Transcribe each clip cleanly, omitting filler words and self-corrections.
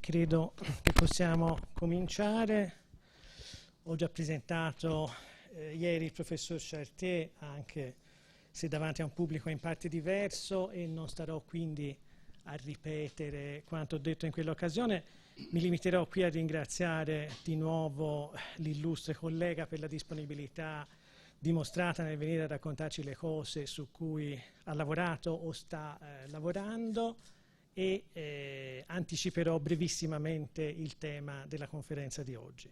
Credo che possiamo cominciare. Ho già presentato ieri il professor Chartier, anche se davanti a un pubblico in parte diverso, e non starò quindi a ripetere quanto ho detto in quell'occasione. Mi limiterò qui a ringraziare di nuovo l'illustre collega per la disponibilità dimostrata nel venire a raccontarci le cose su cui ha lavorato o sta lavorando, e anticiperò brevissimamente il tema della conferenza di oggi.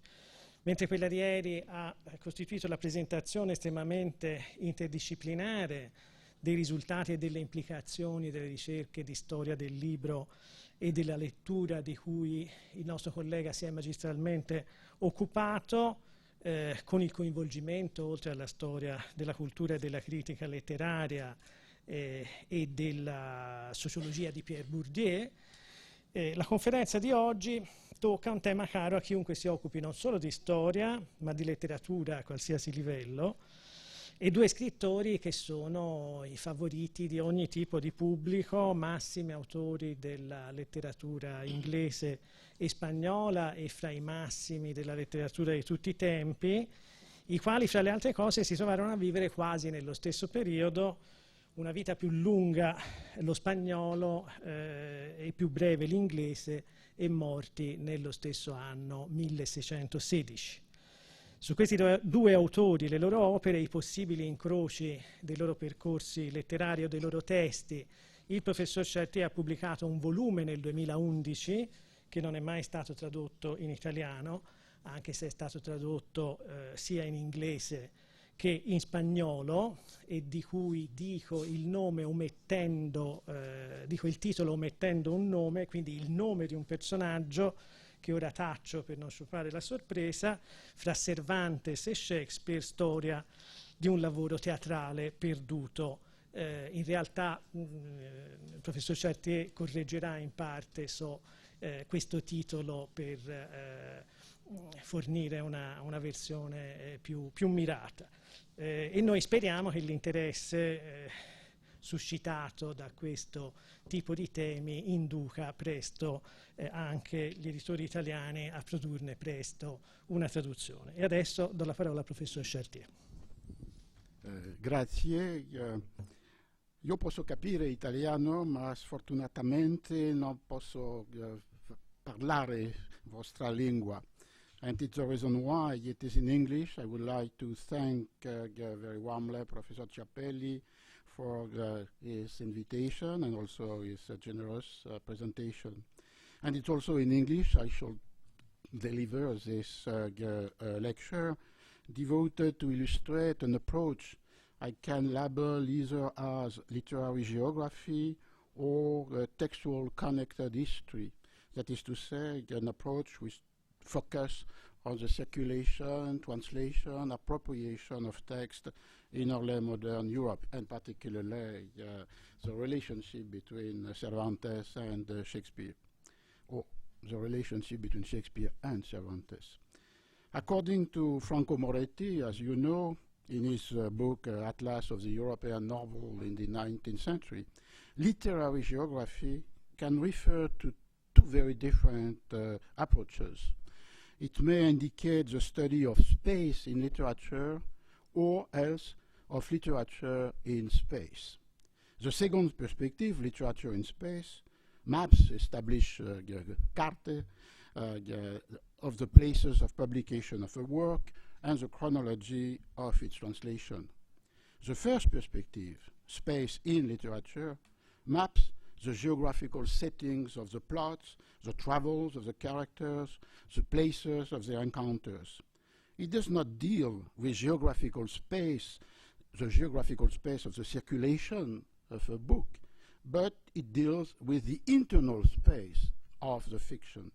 Mentre quella di ieri ha costituito la presentazione estremamente interdisciplinare dei risultati e delle implicazioni delle ricerche di storia del libro e della lettura di cui il nostro collega si è magistralmente occupato, con il coinvolgimento, oltre alla storia della cultura e della critica letteraria e della sociologia di Pierre Bourdieu, la conferenza di oggi tocca un tema caro a chiunque si occupi non solo di storia, ma di letteratura a qualsiasi livello, e due scrittori che sono i favoriti di ogni tipo di pubblico, massimi autori della letteratura inglese e spagnola e fra i massimi della letteratura di tutti i tempi, i quali fra le altre cose si trovarono a vivere quasi nello stesso periodo, una vita più lunga lo spagnolo e più breve l'inglese, e morti nello stesso anno 1616. Su questi due autori, le loro opere, i possibili incroci dei loro percorsi letterari o dei loro testi, il professor Chartier ha pubblicato un volume nel 2011 che non è mai stato tradotto in italiano, anche se è stato tradotto sia in inglese che in spagnolo, e di cui dico il nome omettendo, dico il titolo omettendo un nome, quindi il nome di un personaggio che ora taccio per non sciupare la sorpresa: fra Cervantes e Shakespeare, storia di un lavoro teatrale perduto. In realtà il professor Chartier correggerà in parte questo titolo per fornire una versione più mirata. E noi speriamo che l'interesse suscitato da questo tipo di temi induca presto anche gli editori italiani a produrne presto una traduzione. E adesso do la parola al professor Chartier. Grazie. Io posso capire italiano, ma sfortunatamente non posso parlare vostra lingua. And it's the reason why it is in English. I would like to thank very warmly Professor Ciappelli for his invitation and also his generous presentation. And it's also in English I shall deliver this lecture devoted to illustrate an approach I can label either as literary geography or textual connected history. That is to say, an approach which focus on the circulation, translation, appropriation of text in early modern Europe, and particularly the relationship between Cervantes and Shakespeare, or the relationship between Shakespeare and Cervantes. According to Franco Moretti, as you know, in his book Atlas of the European Novel in the 19th Century, literary geography can refer to two very different approaches. It may indicate the study of space in literature or else of literature in space. The second perspective, literature in space, maps establish carte of the places of publication of a work and the chronology of its translation. The first perspective, space in literature, maps the geographical settings of the plots, the travels of the characters, the places of their encounters. It does not deal with geographical space, the geographical space of the circulation of a book, but it deals with the internal space of the fiction.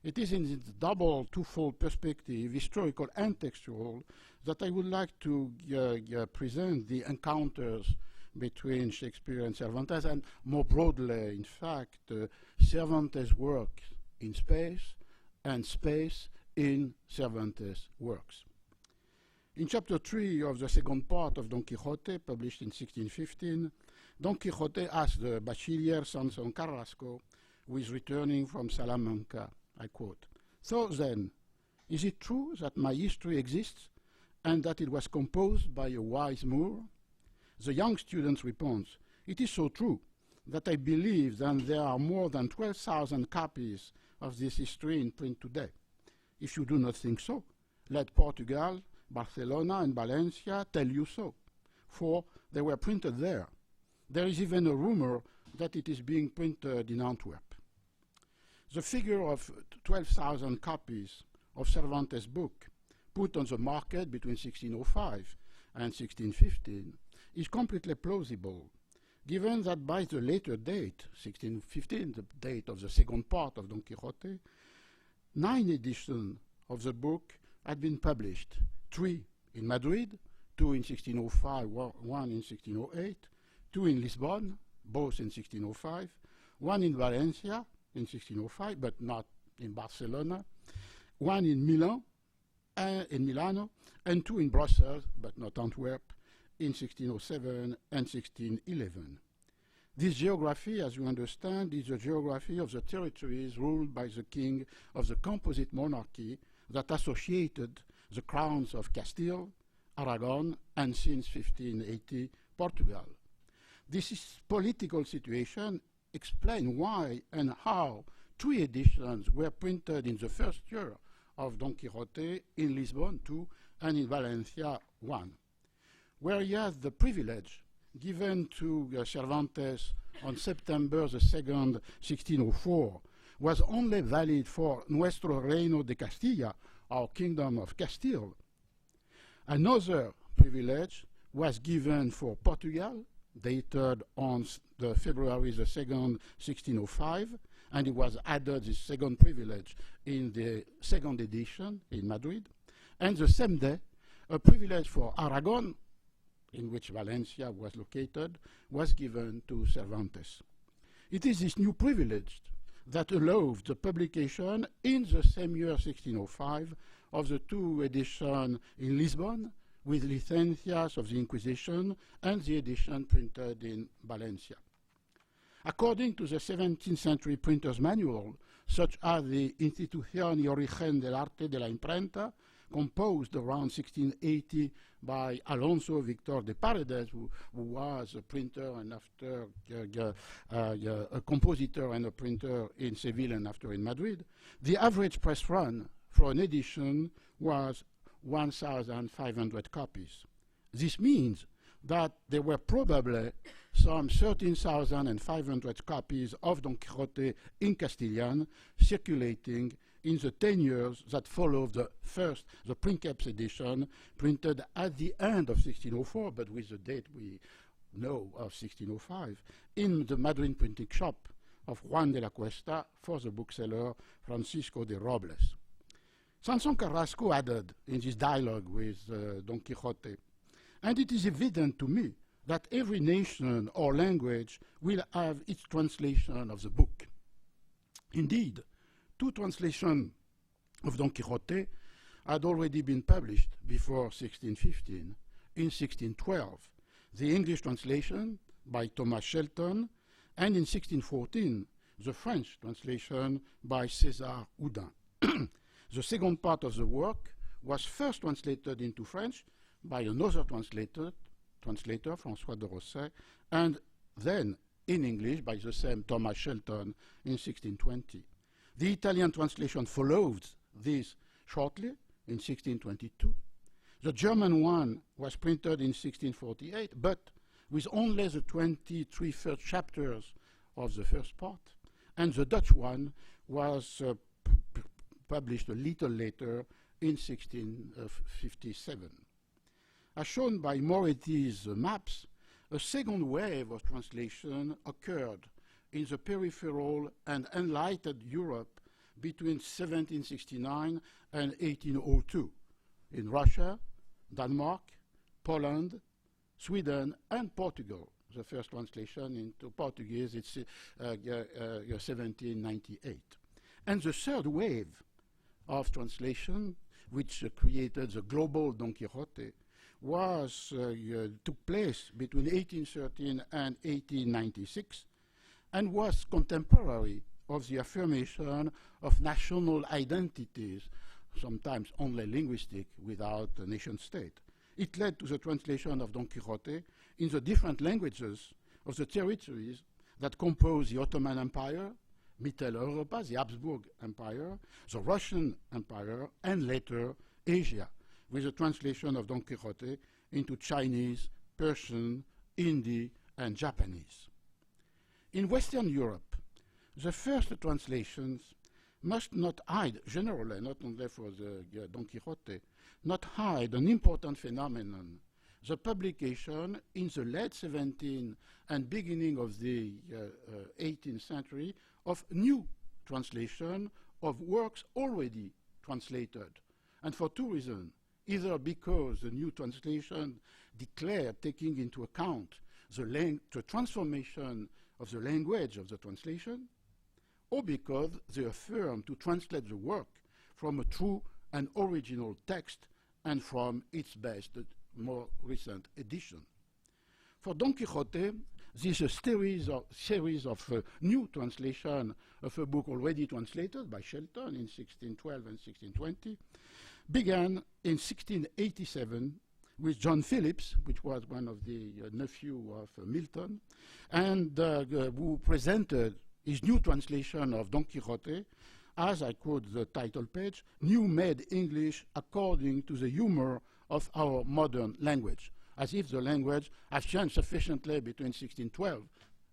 It is in its double, twofold perspective, historical and textual, that I would like to present the encounters between Shakespeare and Cervantes, and more broadly, in fact, Cervantes' work in space and space in Cervantes' works. In chapter 3 of the second part of Don Quixote, published in 1615, Don Quixote asks the bachiller Sansón Carrasco who is returning from Salamanca. I quote, "So then, is it true that my history exists and that it was composed by a wise Moor?" The young student responds, "It is so true that I believe that there are more than 12,000 copies of this history in print today. If you do not think so, let Portugal, Barcelona, and Valencia tell you so, for they were printed there. There is even a rumor that it is being printed in Antwerp." The figure of 12,000 copies of Cervantes' book put on the market between 1605 and 1615 is completely plausible, given that by the later date, 1615, the date of the second part of Don Quixote, 9 editions of the book had been published, 3 in Madrid, 2 in 1605, 1 in 1608, 2 in Lisbon, both in 1605, 1 in Valencia in 1605, but not in Barcelona, 1 in Milano, and 2 in Brussels, but not Antwerp, in 1607 and 1611. This geography, as you understand, is the geography of the territories ruled by the king of the composite monarchy that associated the crowns of Castile, Aragon, and since 1580, Portugal. This political situation explains why and how 3 editions were printed in the first year of Don Quixote in Lisbon 2 and in Valencia 1. Whereas the privilege given to Cervantes on September the 2nd, 1604, was only valid for Nuestro Reino de Castilla, our Kingdom of Castile. Another privilege was given for Portugal, dated on the February the 2nd, 1605, and it was added, this second privilege, in the second edition in Madrid. And the same day, a privilege for Aragon, in which Valencia was located, was given to Cervantes. It is this new privilege that allowed the publication in the same year, 1605, of the 2 editions in Lisbon, with licencias of the Inquisition, and the edition printed in Valencia. According to the 17th century printer's manual, such as the Institución y Origen del Arte de la Imprenta, composed around 1680 by Alonso Victor de Paredes, who was a printer and after a compositor and a printer in Seville and after in Madrid, the average press run for an edition was 1,500 copies. This means that there were probably some 13,500 copies of Don Quixote in Castilian circulating in the 10 years that followed the Princeps edition, printed at the end of 1604, but with the date we know of 1605, in the Madrid printing shop of Juan de la Cuesta for the bookseller Francisco de Robles. Sanson Carrasco added in this dialogue with Don Quixote, "And it is evident to me that every nation or language will have its translation of the book. Indeed, 2 translations of Don Quixote had already been published before 1615. In 1612, the English translation by Thomas Shelton, and in 1614, the French translation by César Houdin. The second part of the work was first translated into French by another translator, François de Rosset, and then in English by the same Thomas Shelton in 1620. The Italian translation followed this shortly in 1622. The German one was printed in 1648, but with only the 23 first chapters of the first part, and the Dutch one was published a little later in 1657. As shown by Moretti's maps, a second wave of translation occurred in the peripheral and enlightened Europe between 1769 and 1802, in Russia, Denmark, Poland, Sweden, and Portugal. The first translation into Portuguese is 1798. And the third wave of translation, which created the global Don Quixote, took place between 1813 and 1896, and was contemporary of the affirmation of national identities, sometimes only linguistic, without a nation state. It led to the translation of Don Quixote in the different languages of the territories that compose the Ottoman Empire, Mitteleuropa, the Habsburg Empire, the Russian Empire, and later Asia, with the translation of Don Quixote into Chinese, Persian, Hindi, and Japanese. In Western Europe, the first translations must not hide, generally, not only for the Don Quixote, not hide an important phenomenon, the publication in the late 17th and beginning of the 18th century of new translation of works already translated. And for two reasons, either because the new translation declared taking into account the transformation of the language of the translation, or because they affirm to translate the work from a true and original text and from its best, more recent edition. For Don Quixote, this series of new translation of a book already translated by Shelton in 1612 and 1620 began in 1687 with John Phillips, which was one of the nephew of Milton, and who presented his new translation of Don Quixote as, I quote the title page, new made English according to the humor of our modern language, as if the language has changed sufficiently between 1612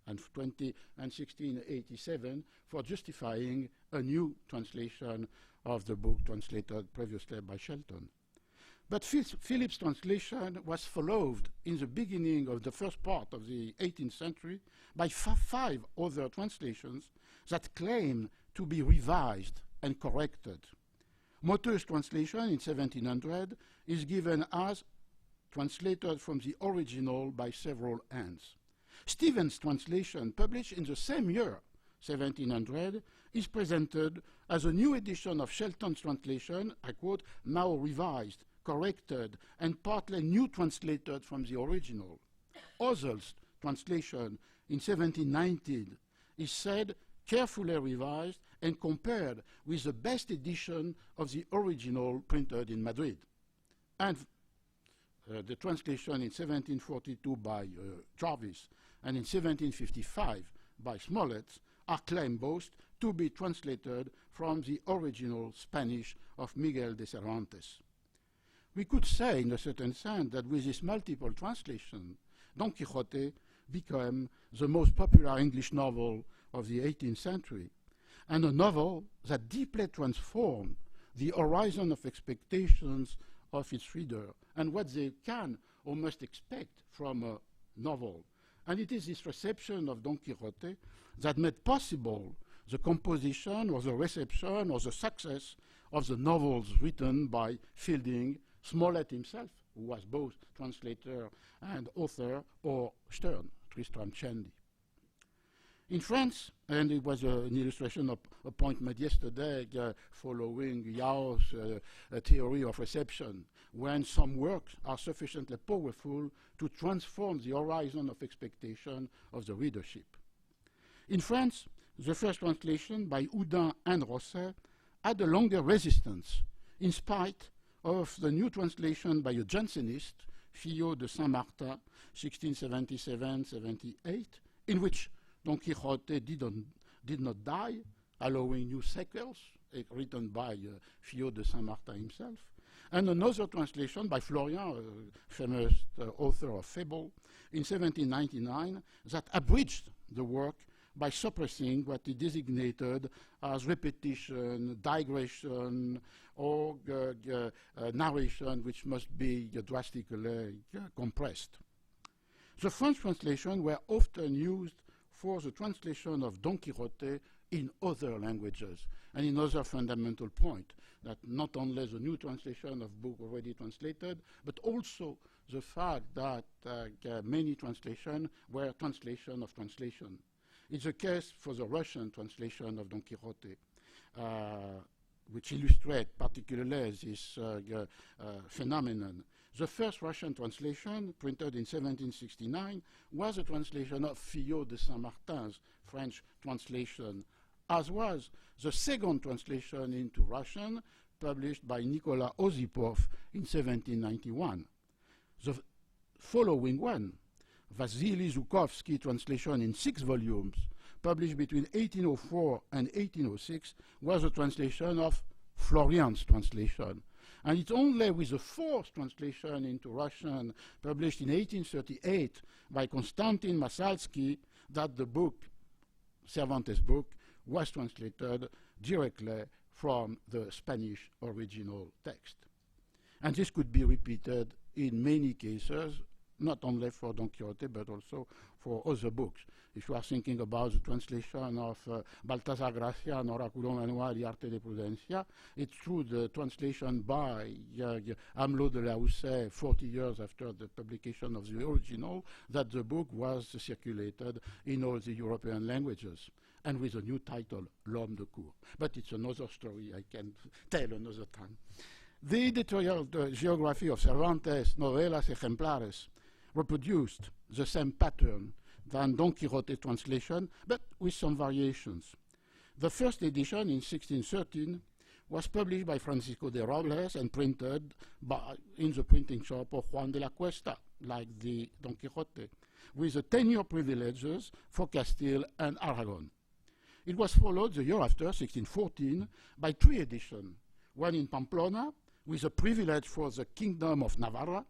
and 1687 for justifying a new translation of the book translated previously by Shelton. But Phillips' translation was followed in the beginning of the first part of the 18th century by 5 other translations that claim to be revised and corrected. Motte's translation in 1700 is given as translated from the original by several hands. Stevens' translation, published in the same year, 1700, is presented as a new edition of Shelton's translation, I quote, now revised, corrected, and partly new translated from the original. Ozell's translation in 1719 is said carefully revised and compared with the best edition of the original printed in Madrid. And the translation in 1742 by Jarvis and in 1755 by Smollett are claimed both to be translated from the original Spanish of Miguel de Cervantes. We could say, in a certain sense, that with this multiple translation, Don Quixote became the most popular English novel of the 18th century, and a novel that deeply transformed the horizon of expectations of its reader and what they can or must expect from a novel. And it is this reception of Don Quixote that made possible the composition or the reception or the success of the novels written by Fielding, Smollett himself, who was both translator and author, or Sterne, Tristram Shandy. In France, and it was an illustration of a point made yesterday following Yao's theory of reception, when some works are sufficiently powerful to transform the horizon of expectation of the readership. In France, the first translation by Houdin and Rosset had a longer resistance, in spite of the new translation by a Jansenist, Fillot de Saint-Martin, 1677-78, in which Don Quixote did not die, allowing new sequels, written by Fillot de Saint-Martin himself, and another translation by Florian, famous author of Fable, in 1799, that abridged the work by suppressing what he designated as repetition, digression, or narration, which must be drastically compressed. The French translations were often used for the translation of Don Quixote in other languages, and in other fundamental point, that not only the new translation of book already translated, but also the fact that many translations were translation of translation. It's the case for the Russian translation of Don Quixote, which illustrates particularly this phenomenon. The first Russian translation, printed in 1769, was a translation of Fillot de Saint-Martin's French translation as was the second translation into Russian published by Nikolai Osipov in 1791. The following one, Vasily Zhukovsky translation in 6 volumes, published between 1804 and 1806, was a translation of Florian's translation. And it's only with the 4th translation into Russian, published in 1838 by Konstantin Masalsky, that the book, Cervantes' book, was translated directly from the Spanish original text. And this could be repeated in many cases, not only for Don Quixote, but also for other books. If you are thinking about the translation of Baltasar Gracian, Oraculo Manual y Arte de Prudencia, it's through the translation by Amelot de la Houssaye 40 years after the publication of the original that the book was circulated in all the European languages, and with a new title, L'Homme de Cour. But it's another story I can tell another time. The editorial geography of Cervantes' novelas ejemplares reproduced the same pattern than Don Quixote translation, but with some variations. The first edition in 1613 was published by Francisco de Robles and printed in the printing shop of Juan de la Cuesta, like the Don Quixote, with the 10-year privileges for Castile and Aragon. It was followed the year after, 1614, by 3 editions, one in Pamplona, with a privilege for the Kingdom of Navarra,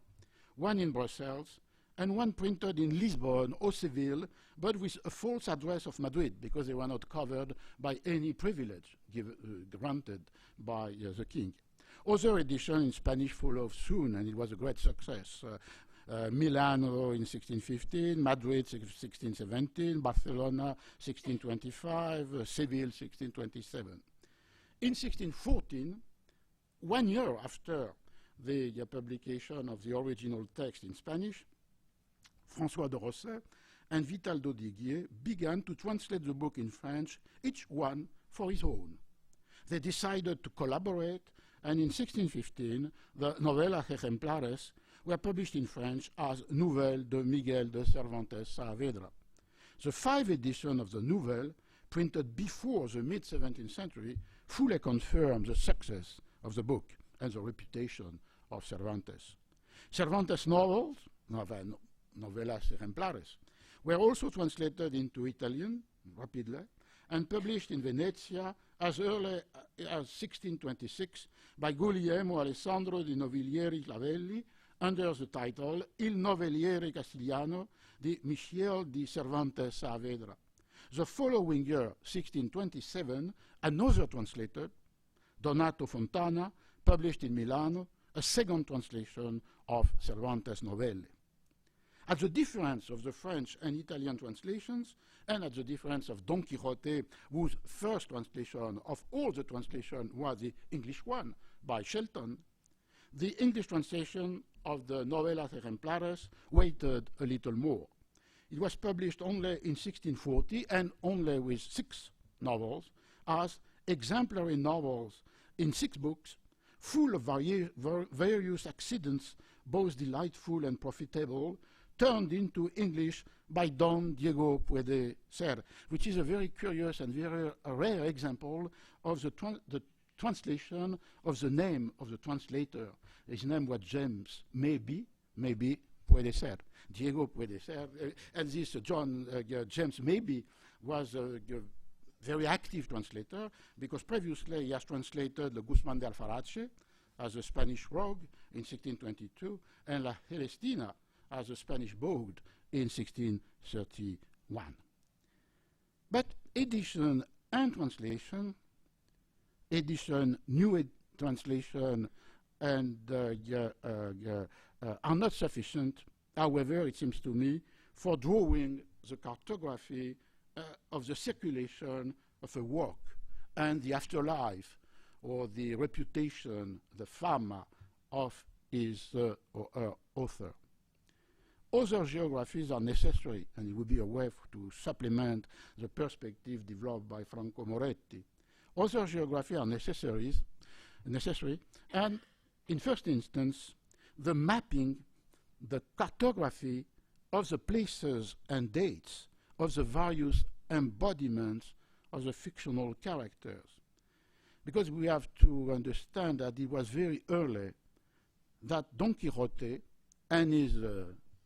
one in Brussels, and one printed in Lisbon or Seville, but with a false address of Madrid, because they were not covered by any privilege granted by the king. Other editions in Spanish followed soon, and it was a great success. Milano in 1615, Madrid 1617, Barcelona 1625, Seville 1627. In 1614, 1 year after the publication of the original text in Spanish, François de Rosset and Vital d'Audiguier began to translate the book in French, each one for his own. They decided to collaborate, and in 1615, the Novelas Ejemplares were published in French as Nouvelles de Miguel de Cervantes Saavedra. The 5 editions of the Nouvelle, printed before the mid-17th century, fully confirm the success of the book and the reputation of Cervantes. Cervantes' novels, Novelas Ejemplares, were also translated into Italian rapidly and published in Venezia as early as 1626 by Guglielmo Alessandro di Nobilieri Clavelli under the title Il Novelliere Castiliano di Michiel di Cervantes Saavedra. The following year, 1627, another translator, Donato Fontana, published in Milano a second translation of Cervantes' Novelle. At the difference of the French and Italian translations, and at the difference of Don Quixote, whose first translation of all the translation was the English one by Shelton, the English translation of the Novelas Ejemplares waited a little more. It was published only in 1640 and only with 6 novels as exemplary novels in 6 books, full of various accidents, both delightful and profitable, turned into English by Don Diego Puede Ser, which is a very curious and very rare example of the translation of the name of the translator. His name was James Maybe Puede Ser. Diego Puede Ser. And this James Maybe was a very active translator, because previously he has translated Le Guzman de Alfarache as a Spanish rogue in 1622, and La Celestina as a Spanish boat in 1631. But edition and translation, new translation, and are not sufficient, however, it seems to me, for drawing the cartography of the circulation of a work and the afterlife or the reputation, the fama of his or her author. Other geographies are necessary, and it would be a way to supplement the perspective developed by Franco Moretti. Other geographies are necessary, and in first instance, the mapping, the cartography of the places and dates of the various embodiments of the fictional characters. Because we have to understand that it was very early that Don Quixote and his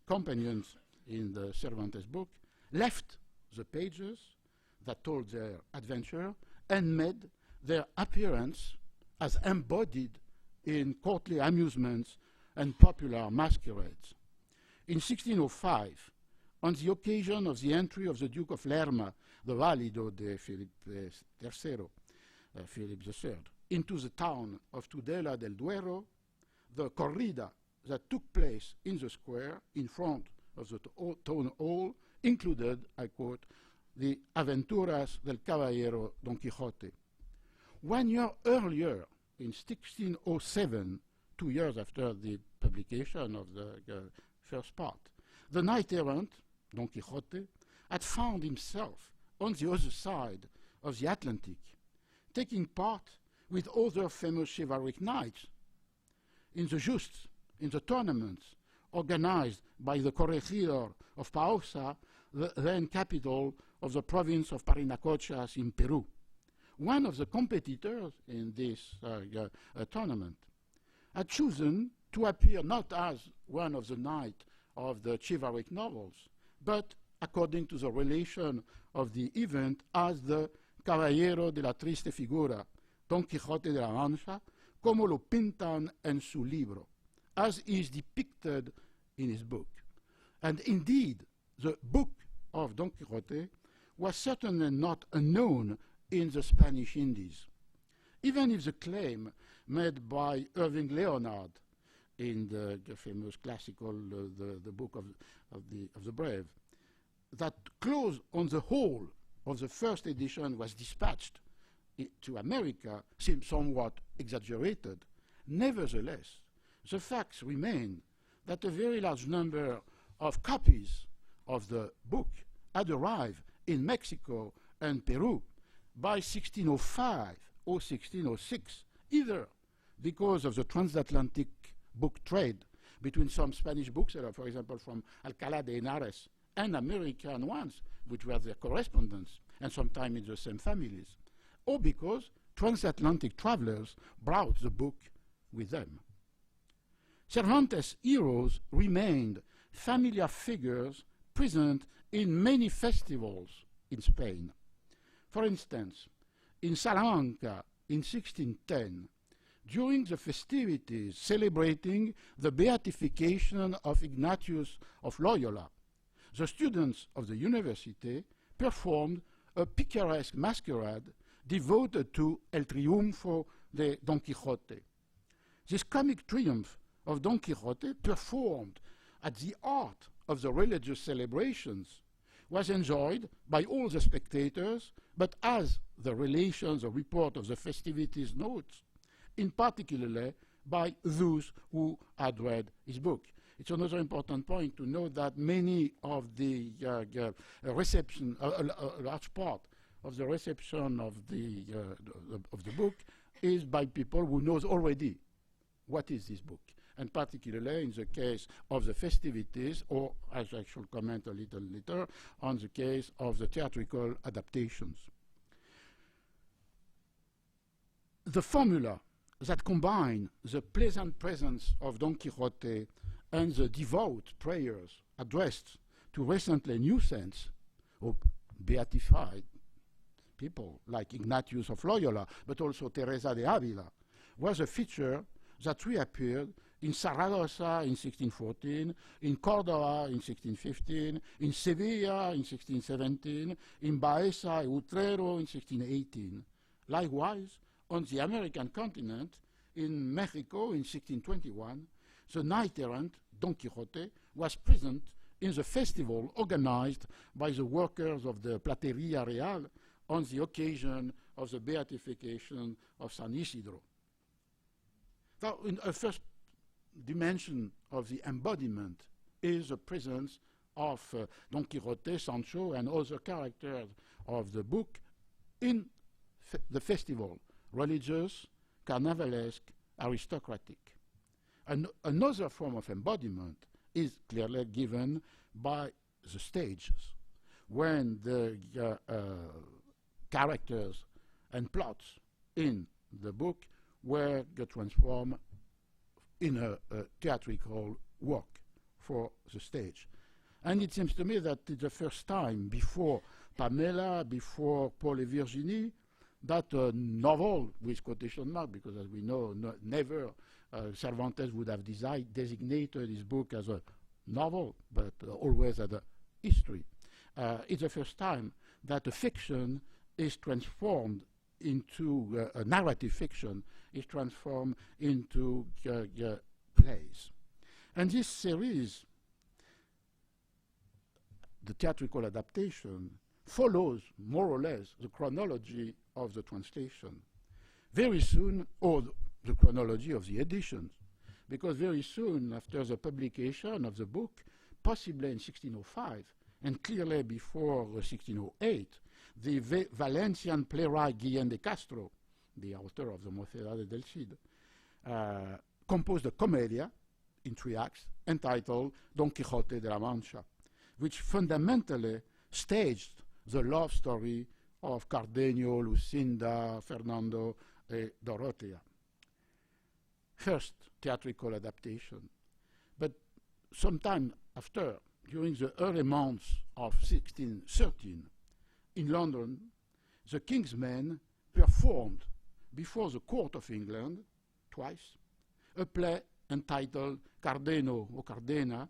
companions in the Cervantes book left the pages that told their adventure and made their appearance as embodied in courtly amusements and popular masquerades. In 1605, on the occasion of the entry of the Duke of Lerma, the valido de Philip III, into the town of Tudela del Duero, the corrida that took place in the square in front of the town hall included, I quote, the Aventuras del Caballero Don Quixote. 1 year earlier, in 1607, 2 years after the publication of the first part, the knight-errant, Don Quixote, had found himself on the other side of the Atlantic, taking part with other famous chivalric knights in the justes, in the tournaments organized by the corregidor of Pausa, the then capital of the province of Parinacochas in Peru. One of the competitors in this tournament had chosen to appear not as one of the knights of the chivalric novels, but, according to the relation of the event, as the Caballero de la Triste Figura, Don Quixote de la Mancha, como lo pintan en su libro, as is depicted in his book. And indeed, the book of Don Quixote was certainly not unknown in the Spanish Indies, even if the claim made by Irving Leonard in the famous classical, the Book of the Brave, that clause on the whole of the first edition was dispatched to America seems somewhat exaggerated. Nevertheless, the facts remain that a very large number of copies of the book had arrived in Mexico and Peru by 1605 or 1606, either because of the transatlantic book trade between some Spanish booksellers, for example, from Alcalá de Henares, and American ones, which were their correspondents, and sometimes in the same families, or because transatlantic travelers brought the book with them. Cervantes' heroes remained familiar figures present in many festivals in Spain. For instance, in Salamanca in 1610, during the festivities celebrating the beatification of Ignatius of Loyola, the students of the university performed a picaresque masquerade devoted to El Triunfo de Don Quixote. This comic triumph of Don Quixote, performed at the heart of the religious celebrations, was enjoyed by all the spectators, but as the relations or report of the festivities notes, in particular by those who had read his book. It's another important point to note that many of the reception, a large part of the reception of the book is by people who knows already what is this book, and particularly in the case of the festivities, or as I shall comment a little later, on the case of the theatrical adaptations. The formula that combine the pleasant presence of Don Quixote and the devout prayers addressed to recently new saints or beatified people like Ignatius of Loyola, but also Teresa de Avila, was a feature that reappeared in Saragossa in 1614, in Cordova in 1615, in Sevilla in 1617, in Baeza and Utrero in 1618. Likewise, on the American continent, in Mexico in 1621, the knight-errant Don Quixote was present in the festival organized by the workers of the Plateria Real on the occasion of the beatification of San Isidro. Now, in a first dimension of the embodiment is the presence of Don Quixote, Sancho, and other characters of the book in the festival, religious, carnivalesque, aristocratic. Another form of embodiment is clearly given by the stages, when the characters and plots in the book were transformed in a theatrical work for the stage. And it seems to me that it's the first time, before Pamela, before Paul et Virginie, that a novel, with quotation mark, because as we know, never Cervantes would have designated his book as a novel, but always as a history. It's the first time that a fiction is transformed into a narrative fiction, is transformed into plays. And this series, the theatrical adaptation, follows more or less the chronology of the translation. Very soon, or the chronology of the editions, because very soon after the publication of the book, possibly in 1605, and clearly before 1608, the Valencian playwright Guillem de Castro, the author of the Mocedades del Cid, composed a commedia in 3 acts entitled Don Quixote de la Mancha, which fundamentally staged the love story of Cardenio, Lucinda, Fernando, and Dorothea. First theatrical adaptation. But sometime after, during the early months of 1613, in London, the King's Men performed before the court of England, twice, a play entitled Cardenio or Cardena,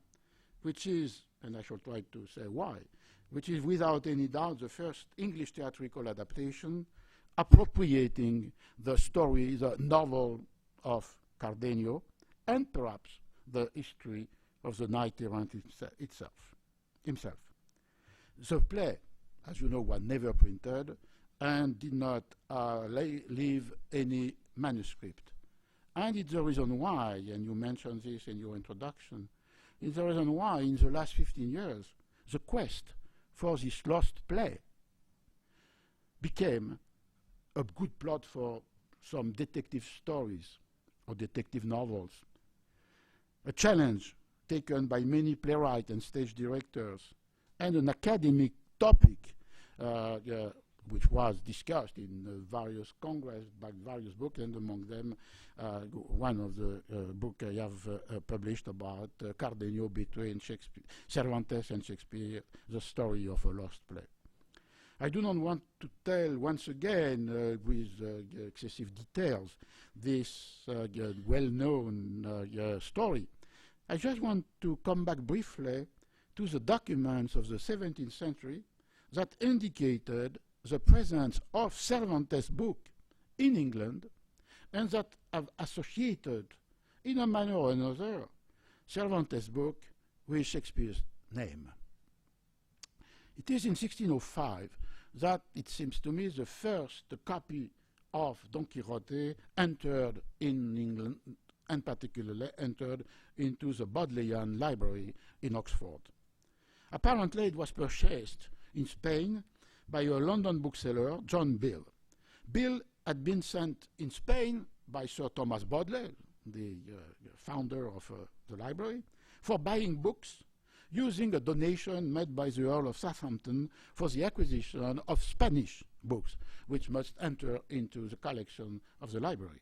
which is, and I shall try to say why, which is without any doubt the first English theatrical adaptation appropriating the story, the novel of Cardenio, and perhaps the history of the knight-errant himself. The play, as you know, was never printed and did not leave any manuscript. And it's the reason why, and you mentioned this in your introduction, it's the reason why in the last 15 years, the quest for this lost play became a good plot for some detective stories or detective novels. A challenge taken by many playwrights and stage directors, and an academic topic which was discussed in various congress by various books, and among them one of the books I have published about Cardenio between Cervantes and Shakespeare, the story of a lost play. I do not want to tell once again with excessive details this well-known story. I just want to come back briefly to the documents of the 17th century that indicated the presence of Cervantes' book in England, and that have associated, in a manner or another, Cervantes' book with Shakespeare's name. It is in 1605 that, it seems to me, the first copy of Don Quixote entered in England, and particularly entered into the Bodleian Library in Oxford. Apparently it was purchased in Spain by a London bookseller, John Bill. Bill had been sent in Spain by Sir Thomas Bodley, the founder of the library, for buying books using a donation made by the Earl of Southampton for the acquisition of Spanish books, which must enter into the collection of the library.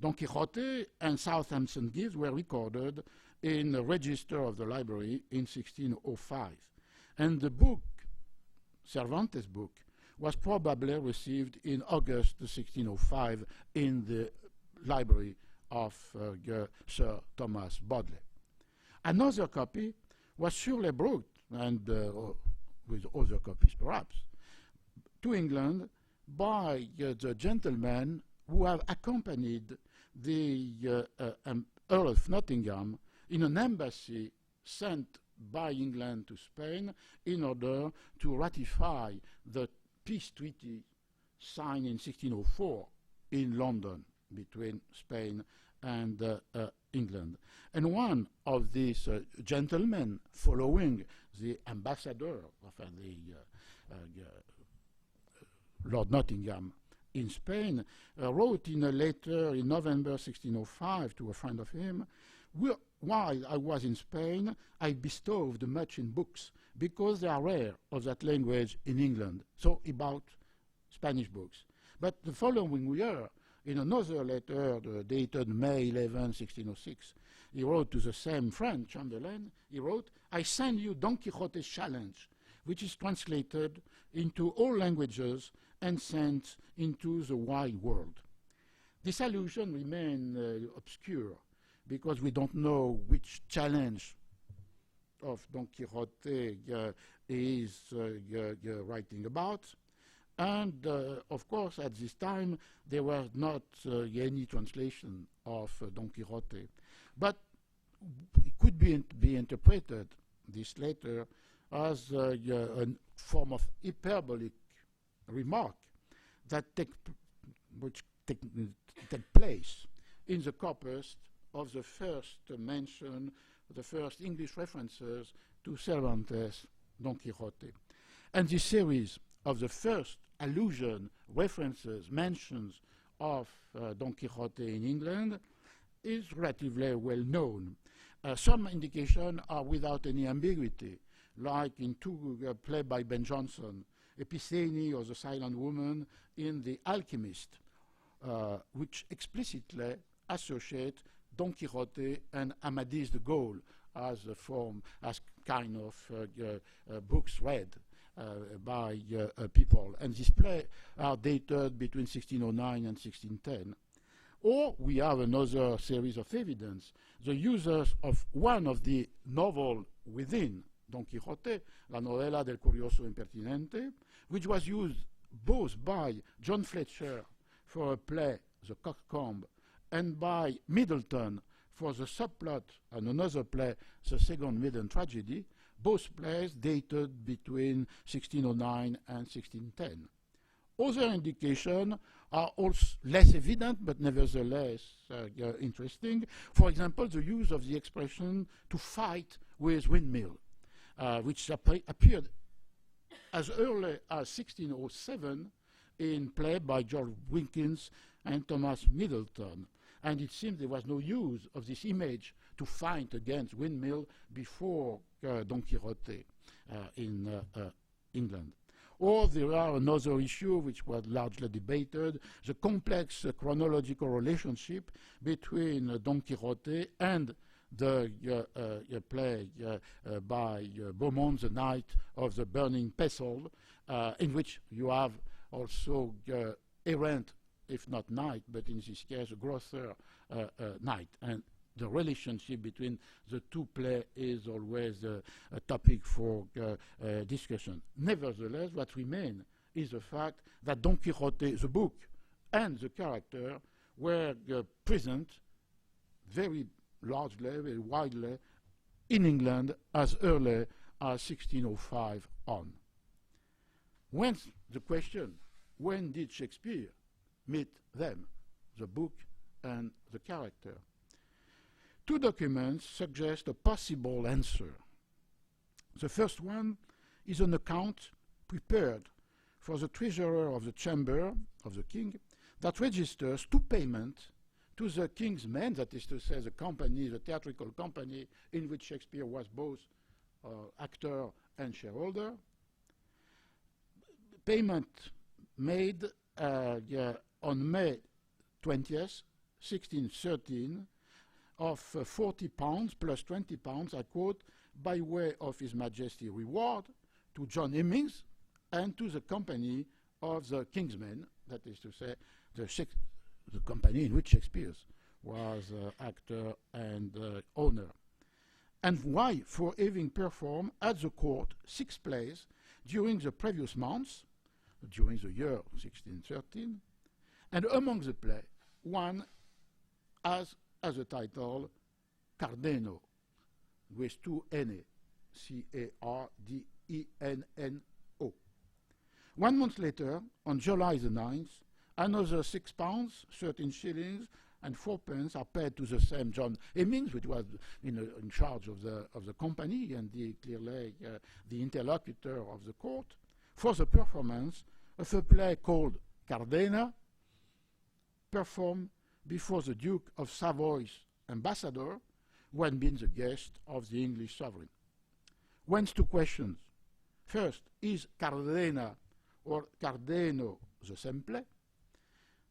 Don Quixote and Southampton gifts were recorded in the register of the library in 1605, and the book, Cervantes' book, was probably received in August 1605 in the library of Sir Thomas Bodley. Another copy was surely brought, and with other copies perhaps, to England by the gentlemen who have accompanied the Earl of Nottingham in an embassy sent by England to Spain in order to ratify the peace treaty signed in 1604 in London between Spain and England. And one of these gentlemen, following the ambassador of Lord Nottingham in Spain, wrote in a letter in November 1605 to a friend of him, "While I was in Spain, I bestowed much in books, because they are rare of that language in England." So about Spanish books. But the following year, in another letter dated May 11, 1606, he wrote to the same friend, Chamberlain, he wrote, "I send you Don Quixote's challenge, which is translated into all languages and sent into the wide world." This allusion remains obscure because we don't know which challenge of Don Quixote is writing about. And, of course, at this time, there was not any translation of Don Quixote. But it could be interpreted, this letter, as a form of hyperbolic remark that which take place in the corpus of the first mention, the first English references to Cervantes' Don Quixote. And this series of the first allusion, references, mentions of Don Quixote in England is relatively well known. Some indications are without any ambiguity, like in two plays by Ben Jonson, Epiphany or The Silent Woman in The Alchemist, which explicitly associate Don Quixote and Amadis de Gaul as a form, as kind of books read by people. And these plays are dated between 1609 and 1610. Or we have another series of evidence, the users of one of the novels within Don Quixote, La Novela del Curioso Impertinente, which was used both by John Fletcher for a play, The Cockcomb, and by Middleton for the subplot and another play, The Second Maiden Tragedy, both plays dated between 1609 and 1610. Other indications are also less evident, but nevertheless interesting. For example, the use of the expression to fight with windmill, which appeared as early as 1607 in play by George Wilkins and Thomas Middleton. And it seems there was no use of this image to fight against windmill before Don Quixote in England. Or there are another issue which was largely debated, the complex chronological relationship between Don Quixote and the play by Beaumont, The Night of the Burning Pestle, in which you have also errant, if not knight, but in this case a grosser knight. And the relationship between the two plays is always a topic for discussion. Nevertheless, what remains is the fact that Don Quixote, the book, and the character were present very largely, very widely in England as early as 1605 on. Whence the question, when did Shakespeare meet them, the book and the character? Two documents suggest a possible answer. The first one is an account prepared for the treasurer of the chamber of the king that registers two payments to the king's men, that is to say the company, the theatrical company in which Shakespeare was both actor and shareholder. Payment made on May 20th, 1613, of £40 plus £20, I quote, by way of His Majesty reward to John Hemmings and to the company of the king's men, that is to say the company in which Shakespeare was actor and owner. And why? For having performed at the court 6 plays during the previous months, during the year 1613, and among the plays, one as a title, Cardenno, with 2 N, C-A-R-D-E-N-N-O. 1 month later, on July the 9th, another £6, 13 shillings, and 4 pence are paid to the same John Hemmings, which was in charge of the company and clearly the interlocutor of the court, for the performance of a play called Cardenna, performed before the Duke of Savoy's ambassador, who had been the guest of the English sovereign. Whence 2 questions. First, is Cardenna or Cardeno the simple,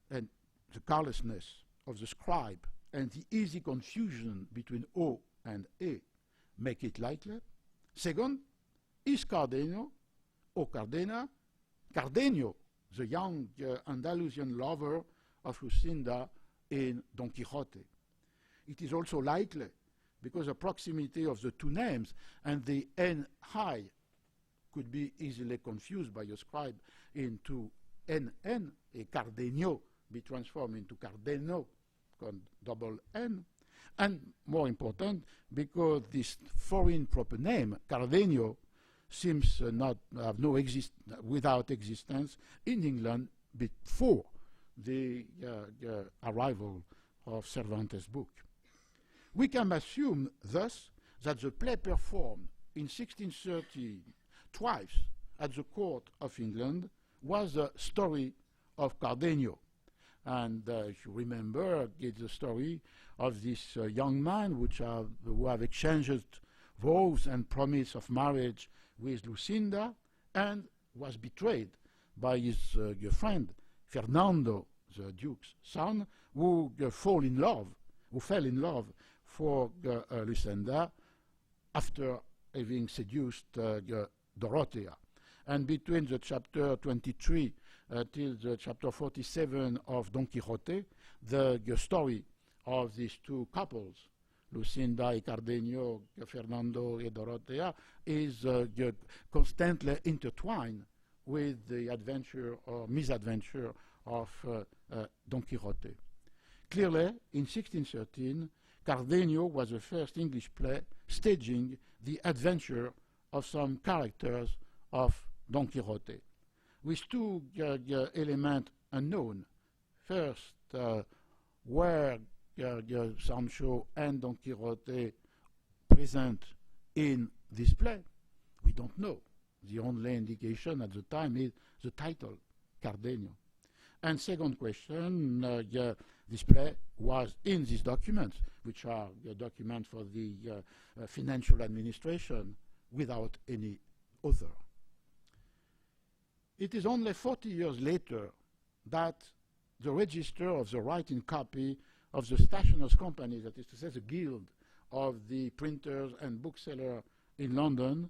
and the carelessness of the scribe and the easy confusion between O and E make it likely. Second, is Cardenio or Cardenio, the young Andalusian lover of Lucinda in Don Quixote? It is also likely because the proximity of the two names and the N high could be easily confused by a scribe into NN, a Cardenio be transformed into Cardeno, double N. And more important, because this foreign proper name, Cardenio, seems not have without existence in England before the arrival of Cervantes' book. We can assume thus that the play performed in 1630 twice at the court of England was a story of Cardenio. And if you remember, it's the story of this young man who have exchanged vows and promise of marriage with Lucinda and was betrayed by his friend Fernando, the Duke's son, who fell in love for Lucinda after having seduced Dorothea. And between the chapter 23 till the chapter 47 of Don Quixote, the story of these two couples, Lucinda y Cardenio, Fernando y Dorothea, is constantly intertwined with the adventure or misadventure of Don Quixote. Clearly, in 1613, Cardenio was the first English play staging the adventure of some characters of Don Quixote, with two elements unknown. First, where Sancho and Don Quixote present in this play, we don't know. The only indication at the time is the title, Cardenio. And second question, this play was in these documents, which are documents for the financial administration, without any author. It is only 40 years later that the register of the writing copy of the Stationers' Company, that is to say the guild of the printers and booksellers in London,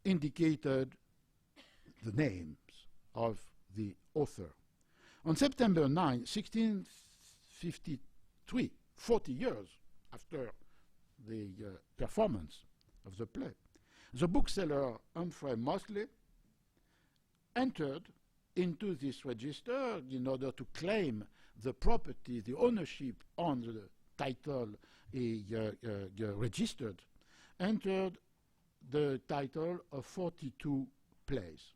indicated the names of the author. On September 9, 1653, 40 years after the performance of the play, the bookseller Humphrey Mosley entered into this register in order to claim the property, the ownership on the title he registered, entered the title of 42 plays.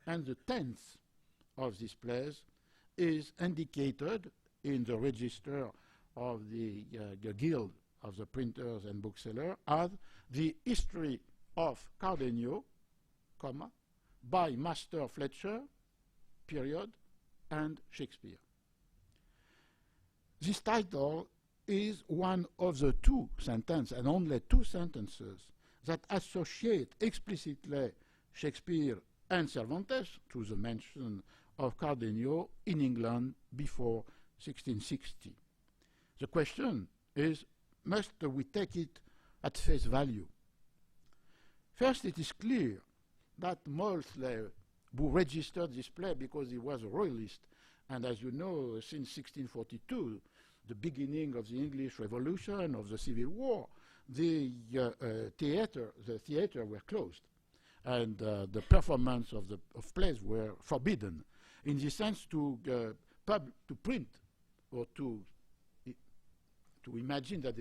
And the 10th of these plays is indicated in the register of the Guild of the Printers and Booksellers as the History of Cardenio, comma, by Master Fletcher, period, and Shakespeare. This title is one of the two sentences, and only two sentences, that associate explicitly Shakespeare and Cervantes through the mention of Cardenio in England before 1660. The question is, must we take it at face value? First, it is clear that Mosley, who registered this play because he was a royalist, and as you know, since 1642, the beginning of the English Revolution, of the Civil War, the theater were closed, and the performance of plays were forbidden. In the sense, to print or to imagine that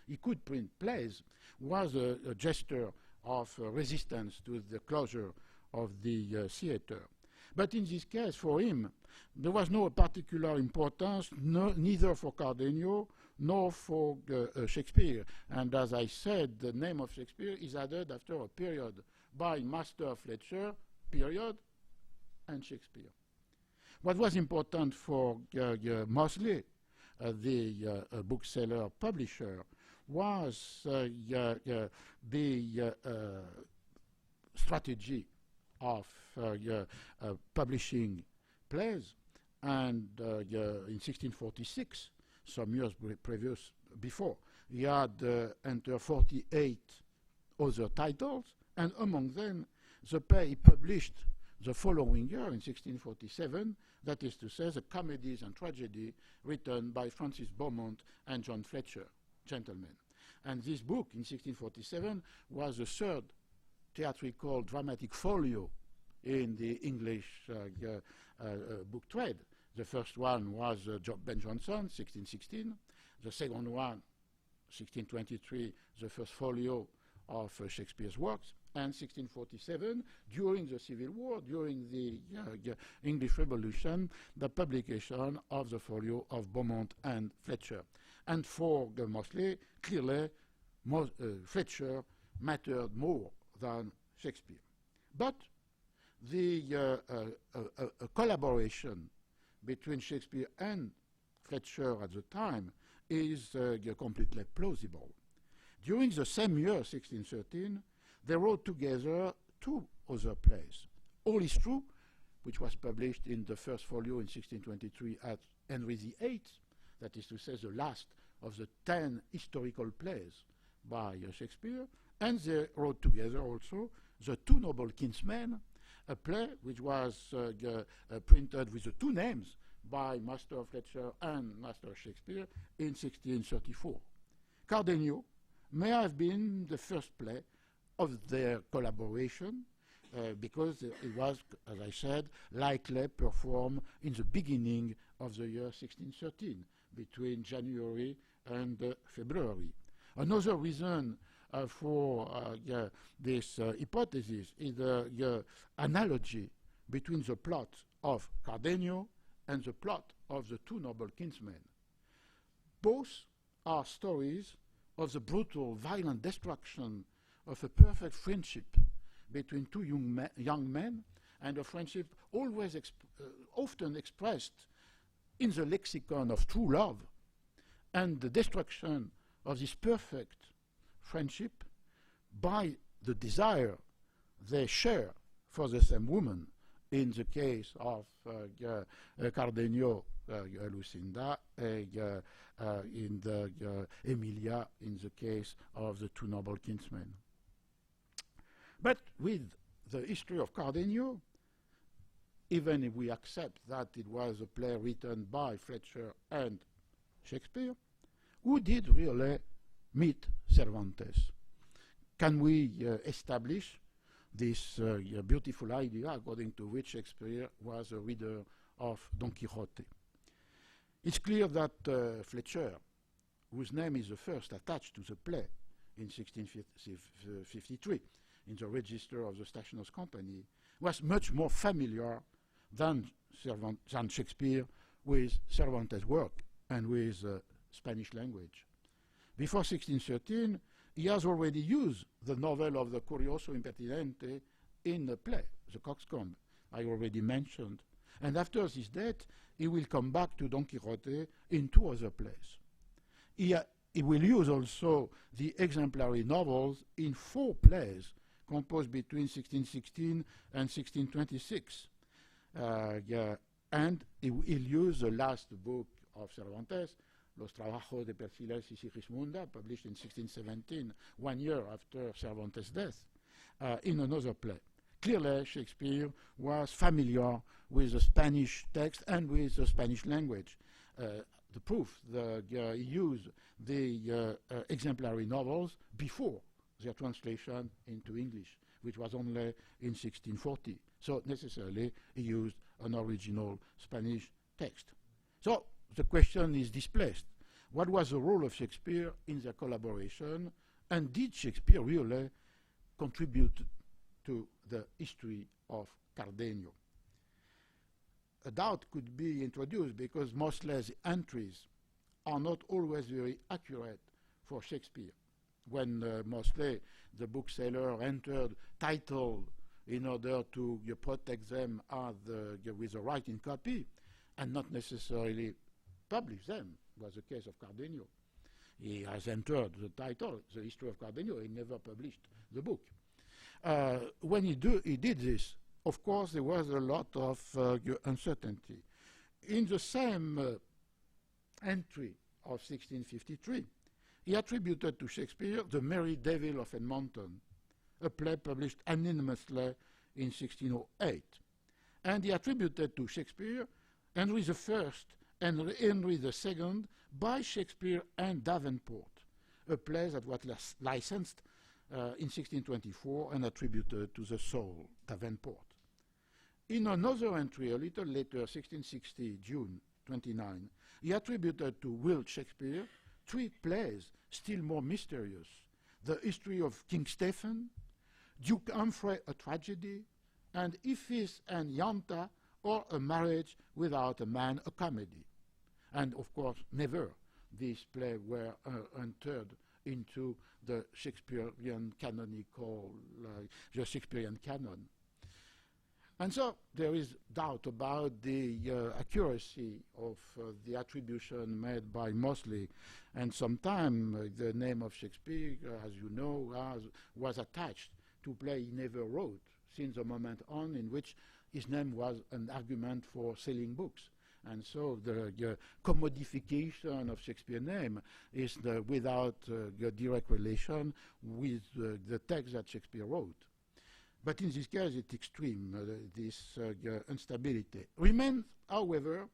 he could print plays was a gesture of resistance to the closure of the theater. But in this case, for him, there was no particular importance, neither for Cardenio nor for Shakespeare. And as I said, the name of Shakespeare is added after a period by Master Fletcher, period, and Shakespeare. What was important for Mosley, the bookseller publisher, was the strategy of publishing plays, and in 1646, some years before, he had entered 48 other titles, and among them, the play he published the following year, in 1647, that is to say, the comedies and tragedy written by Francis Beaumont and John Fletcher, gentlemen. And this book, in 1647, was the third theatrical dramatic folio in the English book trade. The first one was Ben Jonson, 1616. The second one, 1623, the first folio of Shakespeare's works. And 1647, during the Civil War, during the English Revolution, the publication of the folio of Beaumont and Fletcher. And for Mosley, clearly, Fletcher mattered more than Shakespeare. But the collaboration between Shakespeare and Fletcher at the time is completely plausible. During the same year, 1613, they wrote together two other plays. All is True, which was published in the first folio in 1623 as Henry VIII, that is to say, the last of the 10 historical plays by Shakespeare, and they wrote together also The Two Noble Kinsmen, a play which was printed with the two names by Master Fletcher and Master Shakespeare in 1634. Cardenio may have been the first play of their collaboration because it was, as I said, likely performed in the beginning of the year 1613, between January and February. Another reason for this hypothesis is the analogy between the plot of Cardenio and the plot of The Two Noble Kinsmen. Both are stories of the brutal, violent destruction of a perfect friendship between two young men, and a friendship always often expressed in the lexicon of true love, and the destruction of this perfect friendship by the desire they share for the same woman, in the case of Cardenio, Lucinda, in the Emilia, in the case of The Two Noble Kinsmen. But with the history of Cardenio, even if we accept that it was a play written by Fletcher and Shakespeare, who did really meet Cervantes? Can we establish this beautiful idea according to which Shakespeare was a reader of Don Quixote? It's clear that Fletcher, whose name is the first attached to the play in 1653 in the register of the Stationers' Company, was much more familiar than Shakespeare with Cervantes' work and with Spanish language. Before 1613, he has already used the novel of the Curioso Impertinente in the play, The Coxcomb, I already mentioned. And after his death, he will come back to Don Quixote in two other plays. He will use also the exemplary novels in 4 plays composed between 1616 and 1626. And he'll use the last book of Cervantes, Los Trabajos de Perfiles y Sigismunda, published in 1617, 1 year after Cervantes' death, in another play. Clearly, Shakespeare was familiar with the Spanish text and with the Spanish language. The proof, he used the exemplary novels before their translation into English, which was only in 1640. So necessarily, he used an original Spanish text. So the question is displaced. What was the role of Shakespeare in their collaboration, and did Shakespeare really contribute to the history of Cardenio? A doubt could be introduced because Mosley's entries are not always very accurate for Shakespeare. When Mosley, the bookseller, entered title in order to protect them with a writing copy and not necessarily publish them, was the case of Cardenio. He has entered the title, the history of Cardenio, he never published the book. When he did this, of course, there was a lot of uncertainty. In the same entry of 1653, he attributed to Shakespeare The Merry Devil of Edmonton, a play published anonymously in 1608. And he attributed to Shakespeare Henry I and Henry II by Shakespeare and Davenport, a play that was licensed in 1624 and attributed to the soul, Davenport. In another entry, a little later, 1660, June 29, he attributed to Will Shakespeare 3 plays still more mysterious: The History of King Stephen, Duke Humphrey, a Tragedy, and Iphis and Iantha, or A Marriage Without a Man, a Comedy. And of course, never these plays were entered into the Shakespearean canonical, the Shakespearean canon. And so there is doubt about the accuracy of the attribution made by Mosley, and sometimes the name of Shakespeare, as you know, was attached to play he never wrote, since the moment on in which his name was an argument for selling books. And so the commodification of Shakespeare's name is without direct relation with the text that Shakespeare wrote. But in this case, it's extreme, this instability. Remains, however,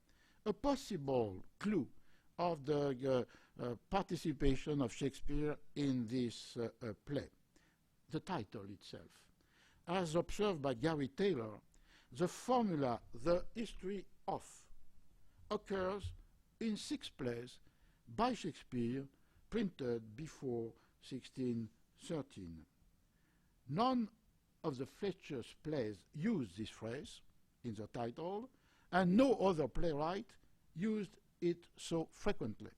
a possible clue of the participation of Shakespeare in this play, the title itself. As observed by Gary Taylor, the formula, the history of, occurs in 6 plays by Shakespeare printed before 1613. None of the Fletcher's plays use this phrase in the title, and no other playwright used it so frequently.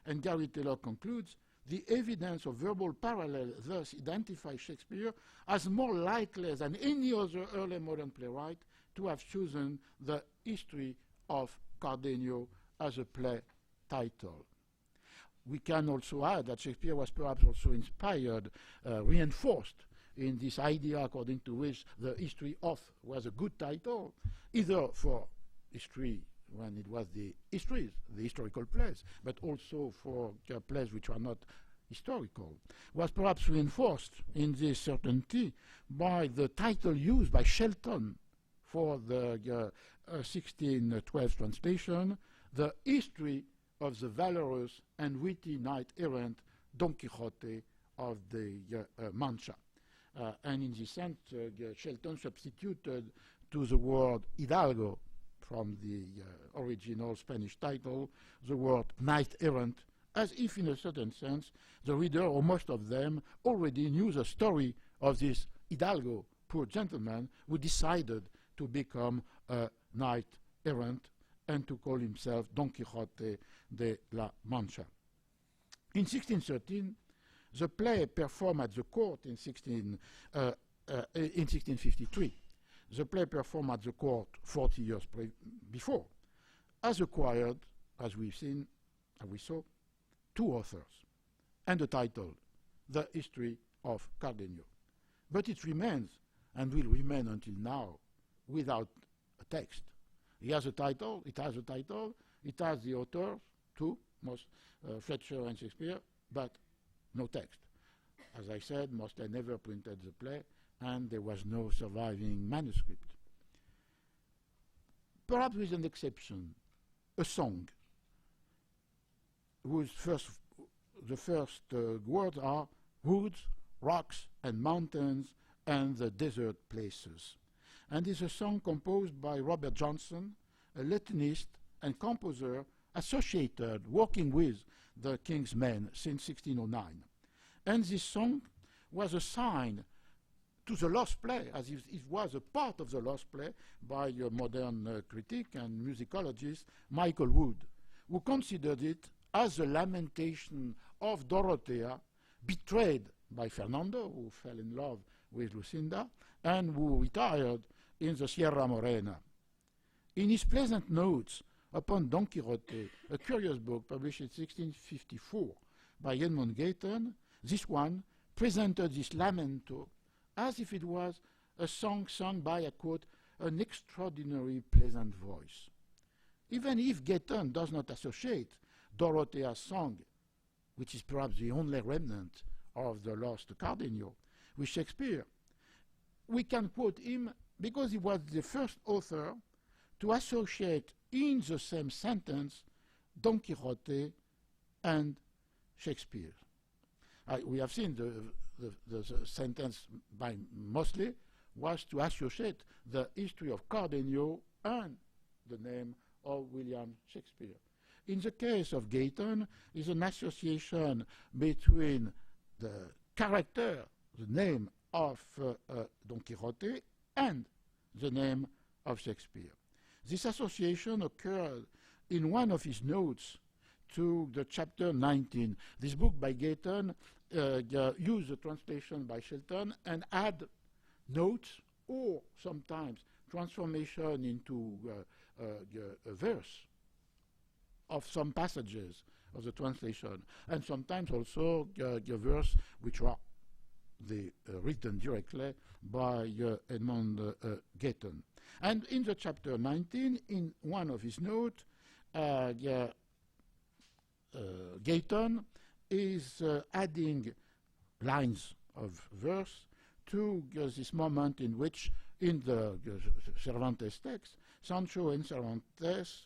And Gary Taylor concludes, the evidence of verbal parallel thus identifies Shakespeare as more likely than any other early modern playwright to have chosen the history of Cardenio as a play title. We can also add that Shakespeare was perhaps also inspired, reinforced in this idea according to which the history of was a good title, either for history when it was the histories, the historical plays, but also for plays which are not historical, was perhaps reinforced in this certainty by the title used by Shelton for the 1612 translation, The History of the Valorous and Witty Knight-Errant Don Quixote of the Mancha. And in this sense, Shelton substituted to the word hidalgo from the original Spanish title, the word knight-errant, as if in a certain sense the reader, or most of them, already knew the story of this hidalgo, poor gentleman, who decided to become a knight-errant and to call himself Don Quixote de la Mancha. In 1613, the play performed at the court in 1653. The play performed at the court 40 years before has acquired, as we've seen, as we saw, 2 authors and the title, The History of Cardenio. But it remains, and will remain until now, without a text. It has a title, it has the authors, 2, Fletcher and Shakespeare, but no text. As I said, Mosley never printed the play, and there was no surviving manuscript. Perhaps with an exception, a song, whose the first words are woods, rocks, and mountains, and the desert places. And is a song composed by Robert Johnson, a Latinist and composer associated, working with the King's Men since 1609. And this song was assigned to the lost play, as if it was a part of the lost play, by a modern critic and musicologist, Michael Wood, who considered it as a lamentation of Dorothea, betrayed by Fernando, who fell in love with Lucinda, and who retired in the Sierra Morena. In his pleasant notes upon Don Quixote, a curious book published in 1654 by Edmund Gayton, this one presented this lamento as if it was a song sung by, I quote, an extraordinary pleasant voice. Even if Gayton does not associate Dorothea's song, which is perhaps the only remnant of the lost Cardenio, with Shakespeare, we can quote him because he was the first author to associate in the same sentence Don Quixote and Shakespeare. We have seen the sentence by Mosley was to associate the history of Cardenio and the name of William Shakespeare. In the case of Gayton, is an association between the character, the name of Don Quixote, and the name of Shakespeare. This association occurred in one of his notes to the chapter 19. This book by Gayton used the translation by Shelton and add notes or sometimes transformation into a verse of some passages of the translation, and sometimes also a verse which are written directly by Edmond Gayton. And in the chapter 19, in one of his notes, Gayton is adding lines of verse to this moment in which, in the Cervantes text, Sancho and Cervantes,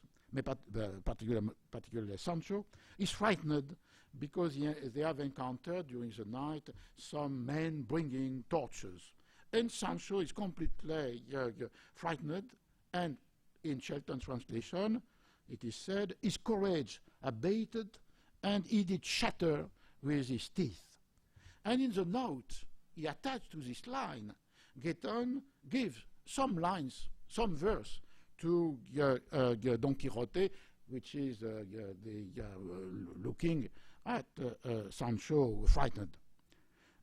particularly Sancho, is frightened because they have encountered during the night some men bringing torches. And Sancho is completely frightened, and in Shelton's translation, it is said, his courage abated, and he did shatter with his teeth. And in the note he attached to this line, Gayton gives some lines, some verse to Don Quixote, which is looking at Sancho frightened.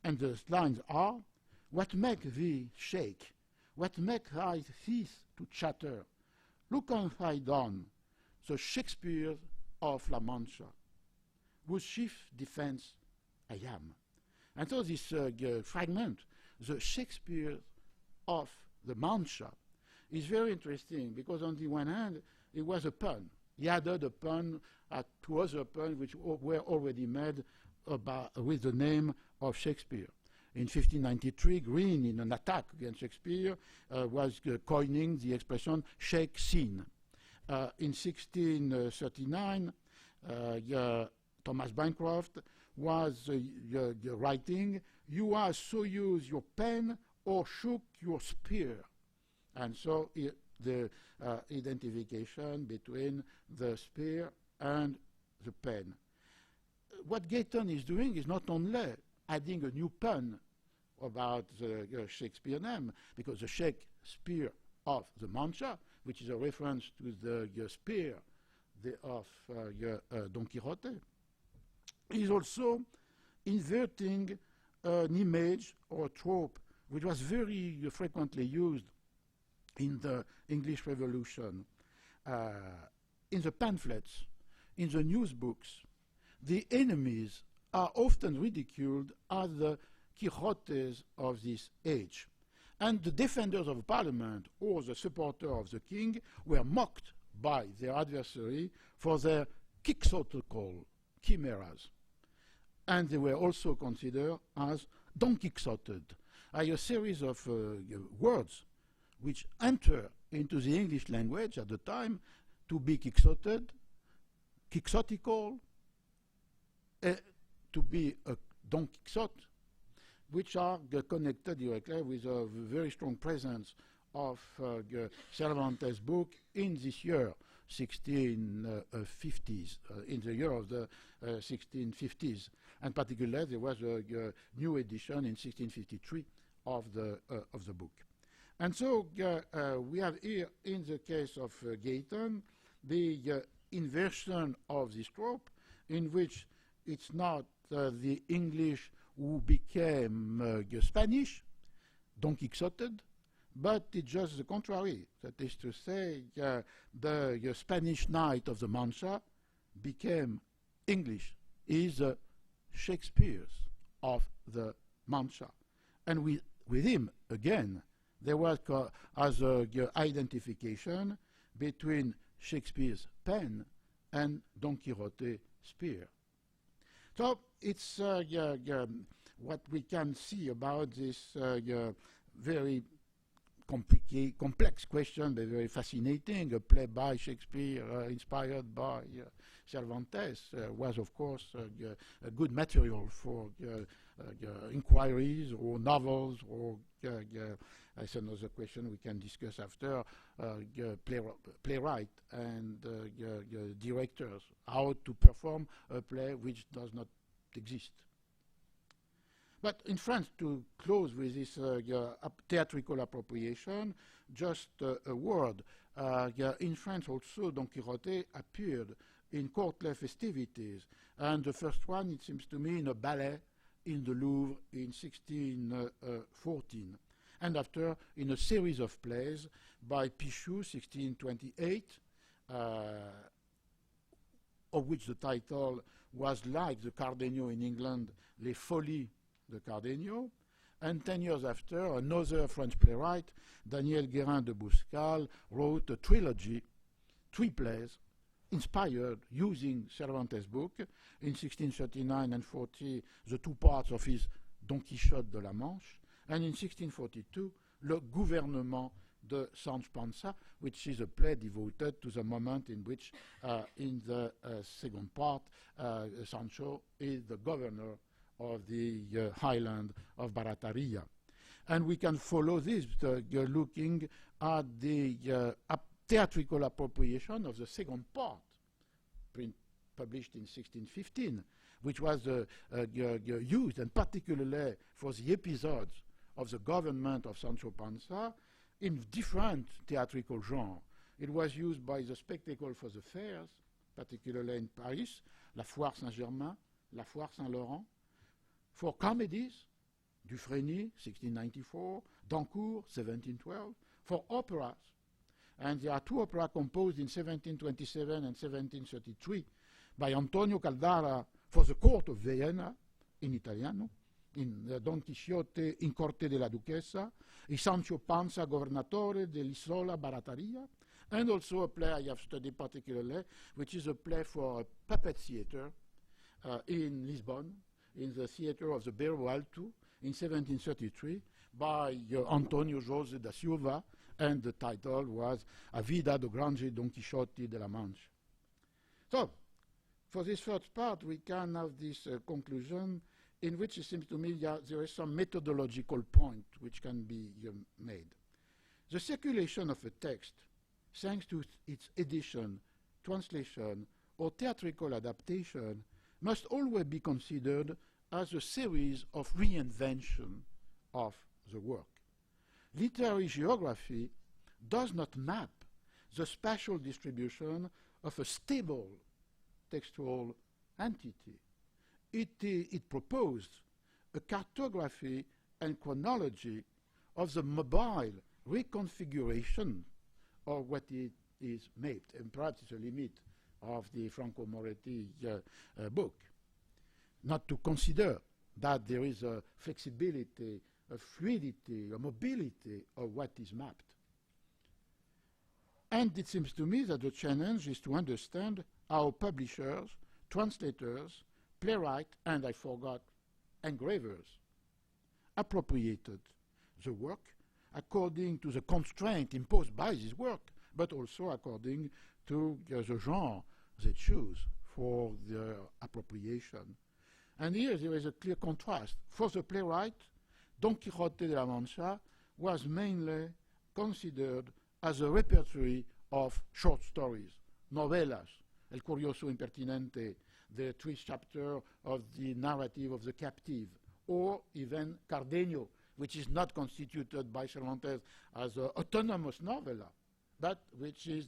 And the lines are, "What make thee shake? What make thy teeth to chatter? Look on thy dawn, the Shakespeare of La Mancha, whose chief defense I am." And so this fragment, the Shakespeare of the Mancha, is very interesting because on the one hand, it was a pun. He added a pun to other puns which were already made with the name of Shakespeare. In 1593, Green, in an attack against Shakespeare, was coining the expression shake scene. In 1639, Thomas Bancroft was writing, "You are so use your pen or shook your spear." And so the identification between the spear and the pen. What Gayton is doing is not only adding a new pun about the Shakespeare name, because the Shakespeare of the Mancha, which is a reference to the spear of Don Quixote, is also inverting an image or trope which was very frequently used in the English Revolution. In the pamphlets, in the news books, the enemies are often ridiculed as the Quixotes of this age. And the defenders of Parliament or the supporters of the king were mocked by their adversary for their quixotical chimeras. And they were also considered as Don Quixoted, a series of words which enter into the English language at the time to be quixoted, quixotical, to be a Don Quixote, which are connected directly with a very strong presence of Cervantes' book in this year, 1650s, in the year of the 1650s. And particularly, there was a new edition in 1653 of the book. And so we have here, in the case of Gayton, the inversion of this trope, in which it's not the English who became Spanish, Don Quixoted, but it's just the contrary. That is to say, the Spanish knight of the Mancha became English, is Shakespeare's of the Mancha. And with him, again, there was as a identification between Shakespeare's pen and Don Quixote's spear. So it's what we can see about this very complex question, but very fascinating. A play by Shakespeare, inspired by Cervantes, was of course a good material for inquiries or novels, or that's another question we can discuss after, playwright and directors, how to perform a play which does not exist. But in France, to close with this theatrical appropriation, just a word. In France also, Don Quixote appeared in courtly festivities, and the first one, it seems to me, in a ballet in the Louvre in 1614, and after in a series of plays by Pichou, 1628, of which the title was, like the Cardenio in England, Les Folies de Cardenio, and 10 years after, another French playwright, Daniel Guérin de Bouscal, wrote a trilogy, 3 plays, inspired using Cervantes' book in 1639 and 40, the 2 parts of his Don Quixote de la Manche, and in 1642, Le Gouvernement de Sancho Panza, which is a play devoted to the moment in which, in the second part, Sancho is the governor of the highland of Barataria. And we can follow this looking at the theatrical appropriation of the second part, published in 1615, which was used, and particularly for the episodes of the government of Sancho Panza, in different theatrical genres. It was used by the spectacle for the fairs, particularly in Paris, La Foire Saint-Germain, La Foire Saint-Laurent, for comedies, Dufresne, 1694, Dancourt, 1712, for operas. And there are 2 operas composed in 1727 and 1733 by Antonio Caldara for the court of Vienna, in Italiano, in Don Quixote in Corte della Duchessa, e Sancho Panza, governatore dell'Isola Barataria, and also a play I have studied particularly, which is a play for a puppet theater in Lisbon, in the theater of the Beiro Alto in 1733 by Antonio José da Silva, and the title was A Vida do Grande Don Quixote de la Mancha. So, for this first part, we can have this conclusion in which it seems to me there is some methodological point which can be made. The circulation of a text, thanks to its edition, translation, or theatrical adaptation, must always be considered as a series of reinvention of the work. Literary geography does not map the spatial distribution of a stable textual entity. It proposed a cartography and chronology of the mobile reconfiguration of what it is made, and perhaps it's a limit of the Franco-Moretti book. Not to consider that there is a flexibility, a fluidity, a mobility of what is mapped. And it seems to me that the challenge is to understand how publishers, translators, playwrights, and I forgot, engravers, appropriated the work according to the constraint imposed by this work, but also according to the genre they choose for their appropriation. And here there is a clear contrast. For the playwright, Don Quixote de la Mancha was mainly considered as a repertory of short stories, novelas, El Curioso Impertinente, the 3rd chapter of the narrative of the captive, or even Cardenio, which is not constituted by Cervantes as an autonomous novella, but which is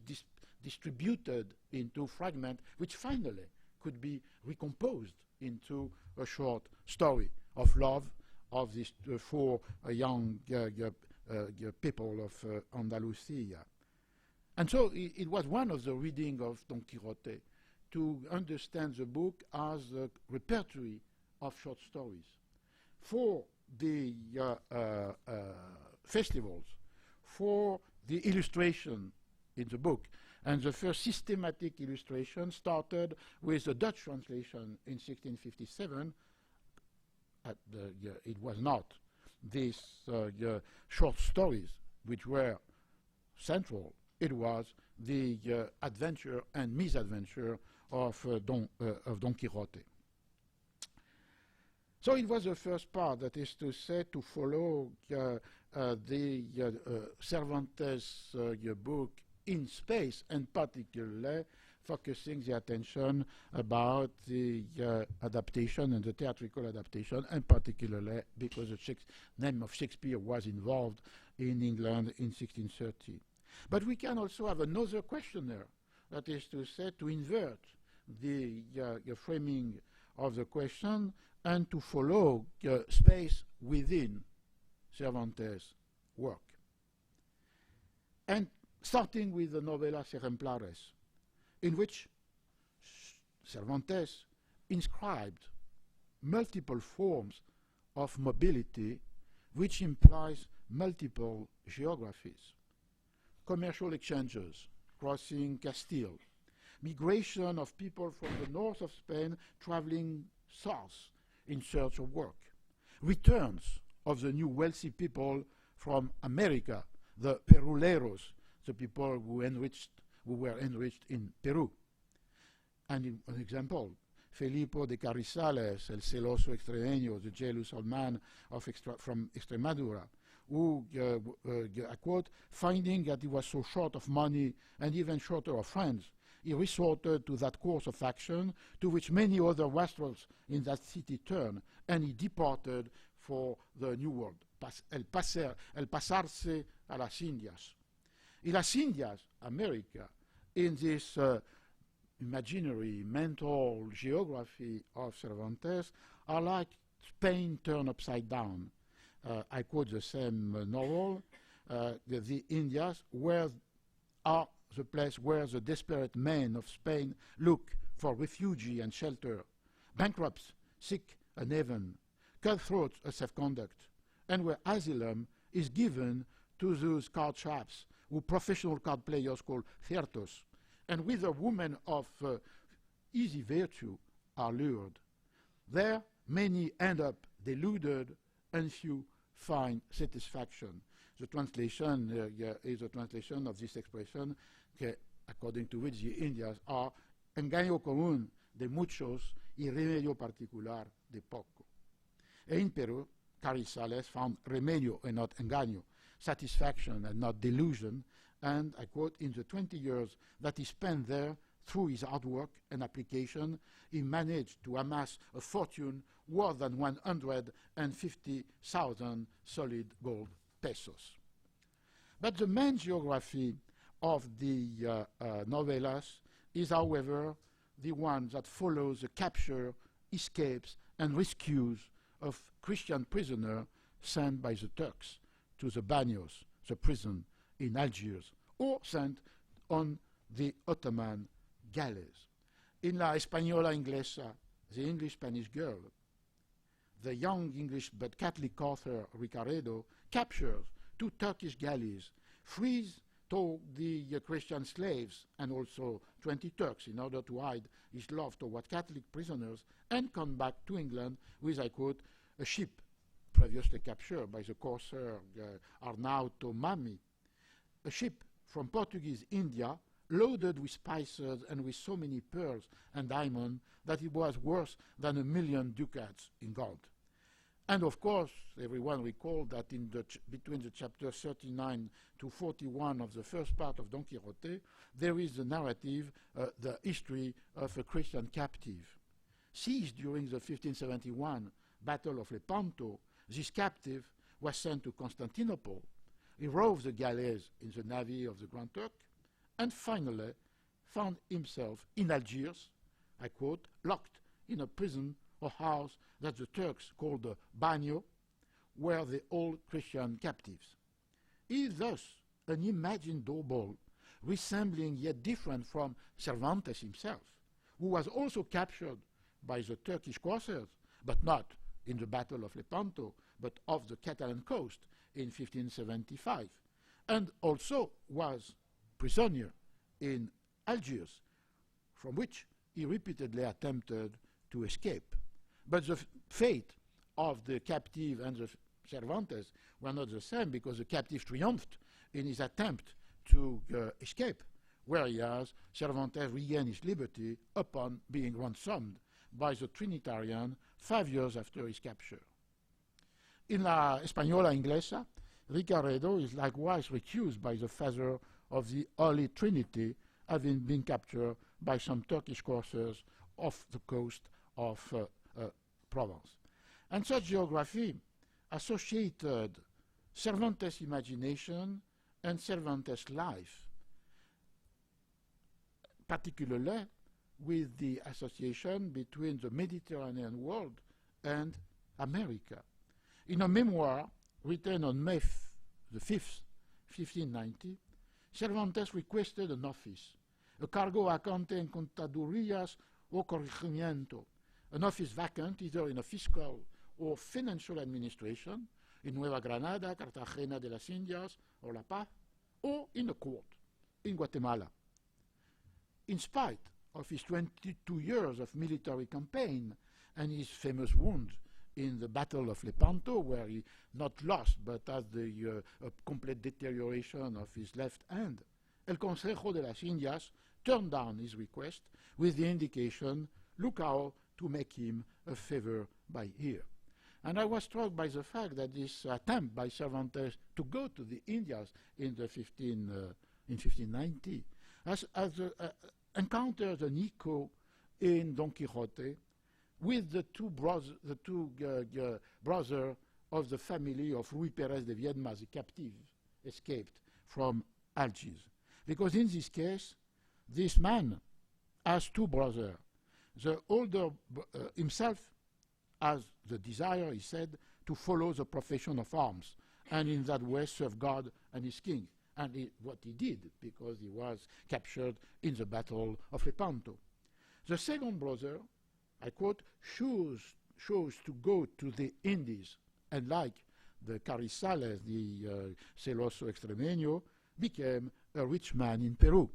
distributed into fragments, which finally could be recomposed into a short story of love of these 4 young people of Andalusia. And so it was one of the reading of Don Quixote to understand the book as a repertory of short stories. For the festivals, for the illustration in the book. And the first systematic illustration started with the Dutch translation in 1657. It was not these short stories which were central. It was the adventure and misadventure of Don Quixote. So it was the first part, that is to say, to follow the Cervantes book in space, and particularly focusing the attention about the adaptation and the theatrical adaptation, and particularly because the name of Shakespeare was involved in England in 1630. But we can also have another questionnaire, that is to say, to invert the framing of the question and to follow space within Cervantes' work. And starting with the Novelas Ejemplares, in which Cervantes inscribed multiple forms of mobility, which implies multiple geographies. Commercial exchanges crossing Castile, migration of people from the north of Spain traveling south in search of work, returns of the new wealthy people from America, the Peruleros, the people who were enriched in Peru. And an example, Felipo de Carrizales, el celoso extremeño, the jealous old man from Extremadura, who, I quote, finding that he was so short of money and even shorter of friends, he resorted to that course of action to which many other wastrels in that city turned, and he departed for the New World, el pasarse a las Indias. In las Indias, America, in this imaginary mental geography of Cervantes, are like Spain turned upside down. I quote the same novel, the Indias, are the place where the desperate men of Spain look for refuge and shelter, bankrupts seek an haven, cutthroats a safe conduct, and where asylum is given to those card sharps who professional card players call ciertos, and whither women of easy virtue are lured. There many end up deluded, and few find satisfaction. The translation is a translation of this expression, according to which the Indians are engaño común de muchos y remedio particular de poco. In Peru, Carrizales found remedio and not engaño, satisfaction and not delusion, and, I quote, in the 20 years that he spent there, through his hard work and application, he managed to amass a fortune worth than 150,000 solid gold pesos. But the main geography of the novelas is, however, the one that follows the capture, escapes, and rescues of Christian prisoners sent by the Turks to the Baños, the prison in Algiers, or sent on the Ottoman galleys. In La Española Inglesa, the English-Spanish girl, the young English but Catholic author Ricaredo captures 2 Turkish galleys, frees the Christian slaves and also 20 Turks in order to hide his love toward Catholic prisoners, and come back to England with, I quote, a ship previously captured by the corsair Arnau Tomami, a ship from Portuguese India loaded with spices and with so many pearls and diamonds that it was worth than 1,000,000 ducats in gold. And of course, everyone recalled that in between the chapters 39 to 41 of the first part of Don Quixote, there is the narrative, the history of a Christian captive. Seized during the 1571 Battle of Lepanto, this captive was sent to Constantinople. He rove the galleys in the navy of the Grand Turk, and finally found himself in Algiers, I quote, locked in a prison or house that the Turks called the Baño, where they hold Christian captives. He is thus an imagined double, resembling yet different from Cervantes himself, who was also captured by the Turkish corsairs, but not in the Battle of Lepanto, but off the Catalan coast in 1575, and also was prisoner in Algiers, from which he repeatedly attempted to escape. But the fate of the captive and the Cervantes were not the same, because the captive triumphed in his attempt to escape, whereas Cervantes regained his liberty upon being ransomed by the Trinitarian 5 years after his capture. In La Española Inglesa, Ricaredo is likewise recused by the father of the Holy Trinity, having been captured by some Turkish corsairs off the coast of Provence. And such geography associated Cervantes' imagination and Cervantes' life, particularly with the association between the Mediterranean world and America. In a memoir written on May the 5th, 1590, Cervantes requested an office, a cargo vacante en contadurías o corregimiento, an office vacant either in a fiscal or financial administration in Nueva Granada, Cartagena de las Indias, or La Paz, or in a court in Guatemala. In spite of his 22 years of military campaign and his famous wound in the Battle of Lepanto, where he not lost but had the complete deterioration of his left hand, El Consejo de las Indias turned down his request with the indication, look out to make him a favor by here. And I was struck by the fact that this attempt by Cervantes to go to the Indias in 1590 has encountered an echo in Don Quixote with the two brothers of the family of Ruy Pérez de Viedma, the captive escaped from Algiers. Because in this case, this man has two brothers. The older himself has the desire, he said, to follow the profession of arms, and in that way serve God and his king. And what he did, because he was captured in the Battle of Lepanto. The second brother, I quote, chose to go to the Indies, and like the Carrizales, the celoso extremeño, became a rich man in Peru.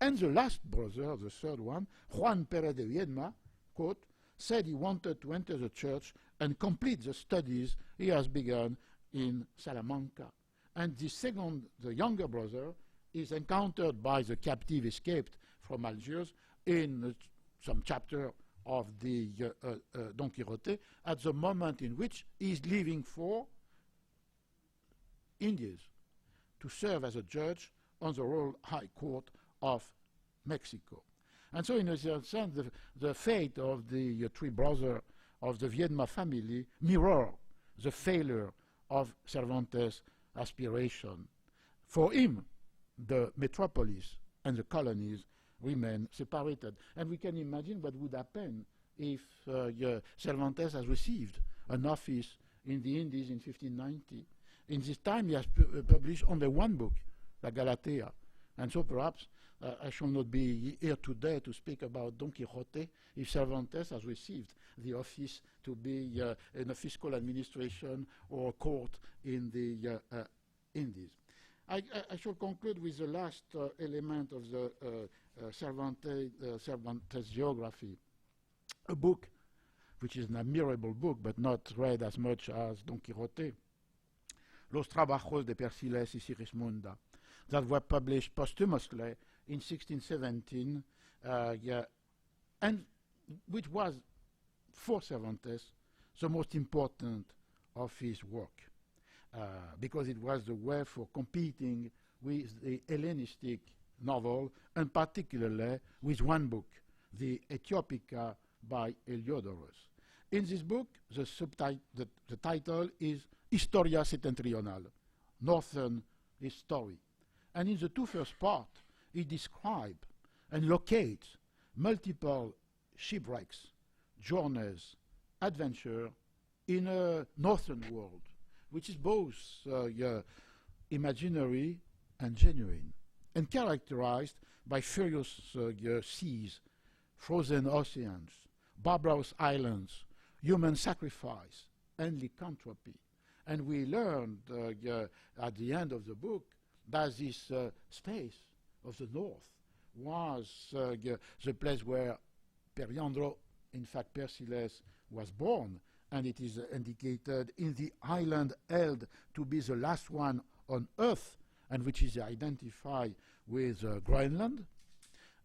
And the last brother, the third one, Juan Pérez de Viedma, quote, said he wanted to enter the church and complete the studies he has begun in Salamanca. And the younger brother, is encountered by the captive escaped from Algiers in some chapter of the Don Quixote at the moment in which he is leaving for Indies to serve as a judge on the Royal High Court of Mexico. And so, in a sense, the fate of the three brothers of the Viedma family mirror the failure of Cervantes' aspiration. For him, the metropolis and the colonies remain separated. And we can imagine what would happen if Cervantes has received an office in the Indies in 1590. In this time, he has published only one book, La Galatea. And so perhaps I shall not be here today to speak about Don Quixote if Cervantes has received the office to be in a fiscal administration or court in the Indies. I shall conclude with the last element of the Cervantes geography, a book which is an admirable book but not read as much as Don Quixote, Los Trabajos de Persiles y Sigismunda, that were published posthumously in 1617, and which was, for Cervantes, the most important of his work, because it was the way for competing with the Hellenistic novel, and particularly with one book, the Ethiopica by Heliodorus. In this book, the title is Historia Septentrional, Northern History. And in the two first parts, he describes and locates multiple shipwrecks, journeys, adventure in a northern world, which is both imaginary and genuine, and characterized by furious seas, frozen oceans, barbarous islands, human sacrifice, and lycanthropy. And we learned at the end of the book that this space of the north was the place where Periandro, in fact Persiles, was born, and it is indicated in the island held to be the last one on Earth, and which is identified with Greenland.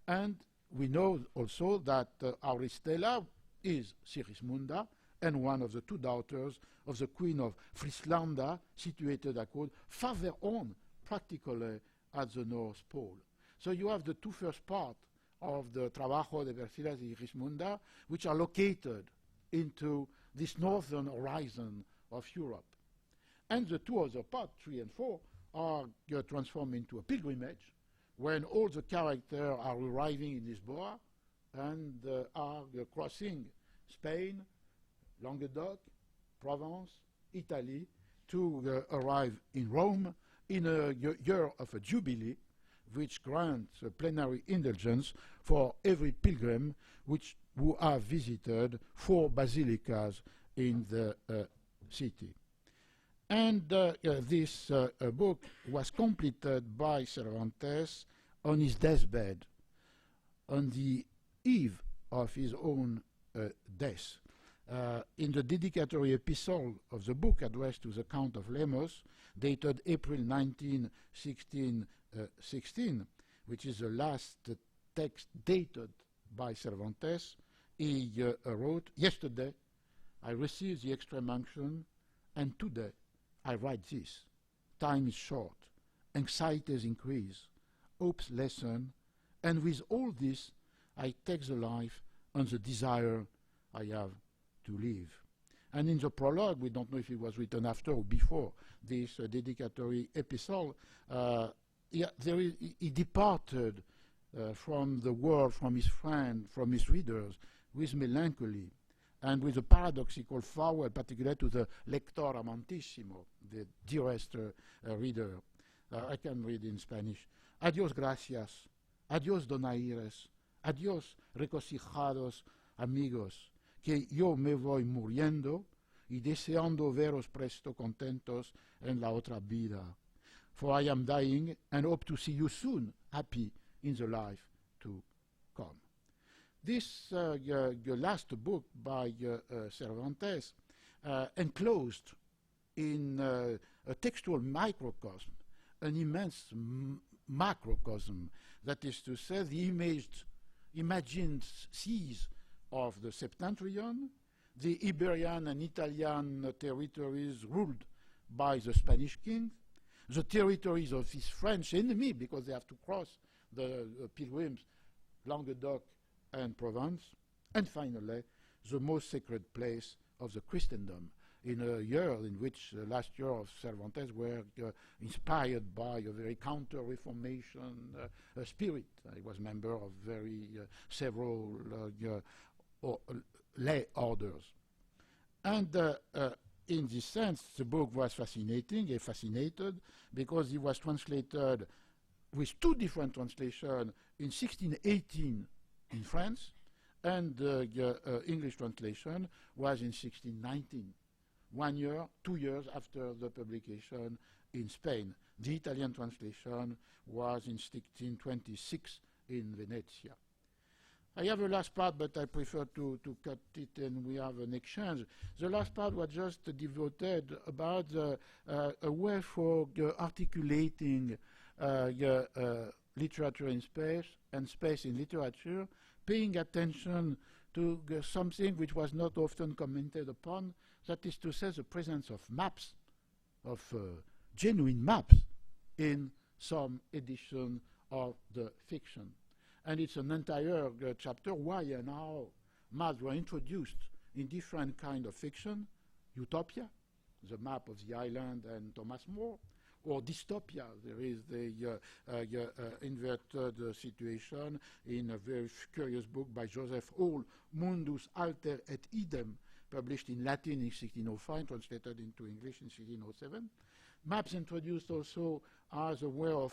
And we know also that Auristela is Sigismunda and one of the two daughters of the Queen of Frislanda, situated at farther on, practically at the North Pole. So you have the two first parts of the Trabajo de Persiles y Sigismunda, which are located into this northern horizon of Europe. And the two other parts, 3 and 4, are transformed into a pilgrimage when all the characters are arriving in Lisboa and are crossing Spain, Languedoc, Provence, Italy, to arrive in Rome in a year of a jubilee, which grants a plenary indulgence for every pilgrim who have visited 4 basilicas in the city. And this book was completed by Cervantes on his deathbed, on the eve of his own death. In the dedicatory epistle of the book addressed to the Count of Lemos, dated April 19, 1616, which is the last text dated by Cervantes, he wrote, "Yesterday I received the extreme unction, and today I write this. Time is short, anxieties increase, hopes lessen, and with all this I take the life and the desire I have to live." And in the prologue, we don't know if it was written after or before this dedicatory epistle, he departed from the world, from his friend, from his readers, with melancholy and with a paradoxical farewell, particularly to the lector amantissimo, the dearest reader. I can read in Spanish. Adiós, gracias. Adiós, donaires. Adiós, regocijados amigos, que yo me voy muriendo y deseando veros presto contentos en la otra vida. For I am dying and hope to see you soon, happy in the life to come. This last book by Cervantes enclosed in a textual microcosm, an immense macrocosm, that is to say, the imagined seas of the Septentrion, the Iberian and Italian territories ruled by the Spanish king, the territories of his French enemy, because they have to cross the pilgrims, Languedoc and Provence, and finally, the most sacred place of the Christendom, in a year in which last year of Cervantes were inspired by a very counter-Reformation spirit. He was member of several lay orders. And in this sense, the book was fascinating. He fascinated because it was translated with 2 different translations in 1618 in France, and the English translation was in 1619, 2 years after the publication in Spain. The Italian translation was in 1626 in Venezia. I have a last part, but I prefer to cut it and we have an exchange. The last part was just devoted about a way for articulating literature in space and space in literature, paying attention to something which was not often commented upon, that is to say, the presence of maps, of genuine maps, in some edition of the fiction. And it's an entire chapter why and how maps were introduced in different kind of fiction. Utopia, the map of the island and Thomas More, or dystopia. There is the inverted situation in a very curious book by Joseph Hall, Mundus Alter et Idem, published in Latin in 1605, translated into English in 1607. Maps introduced also as a way of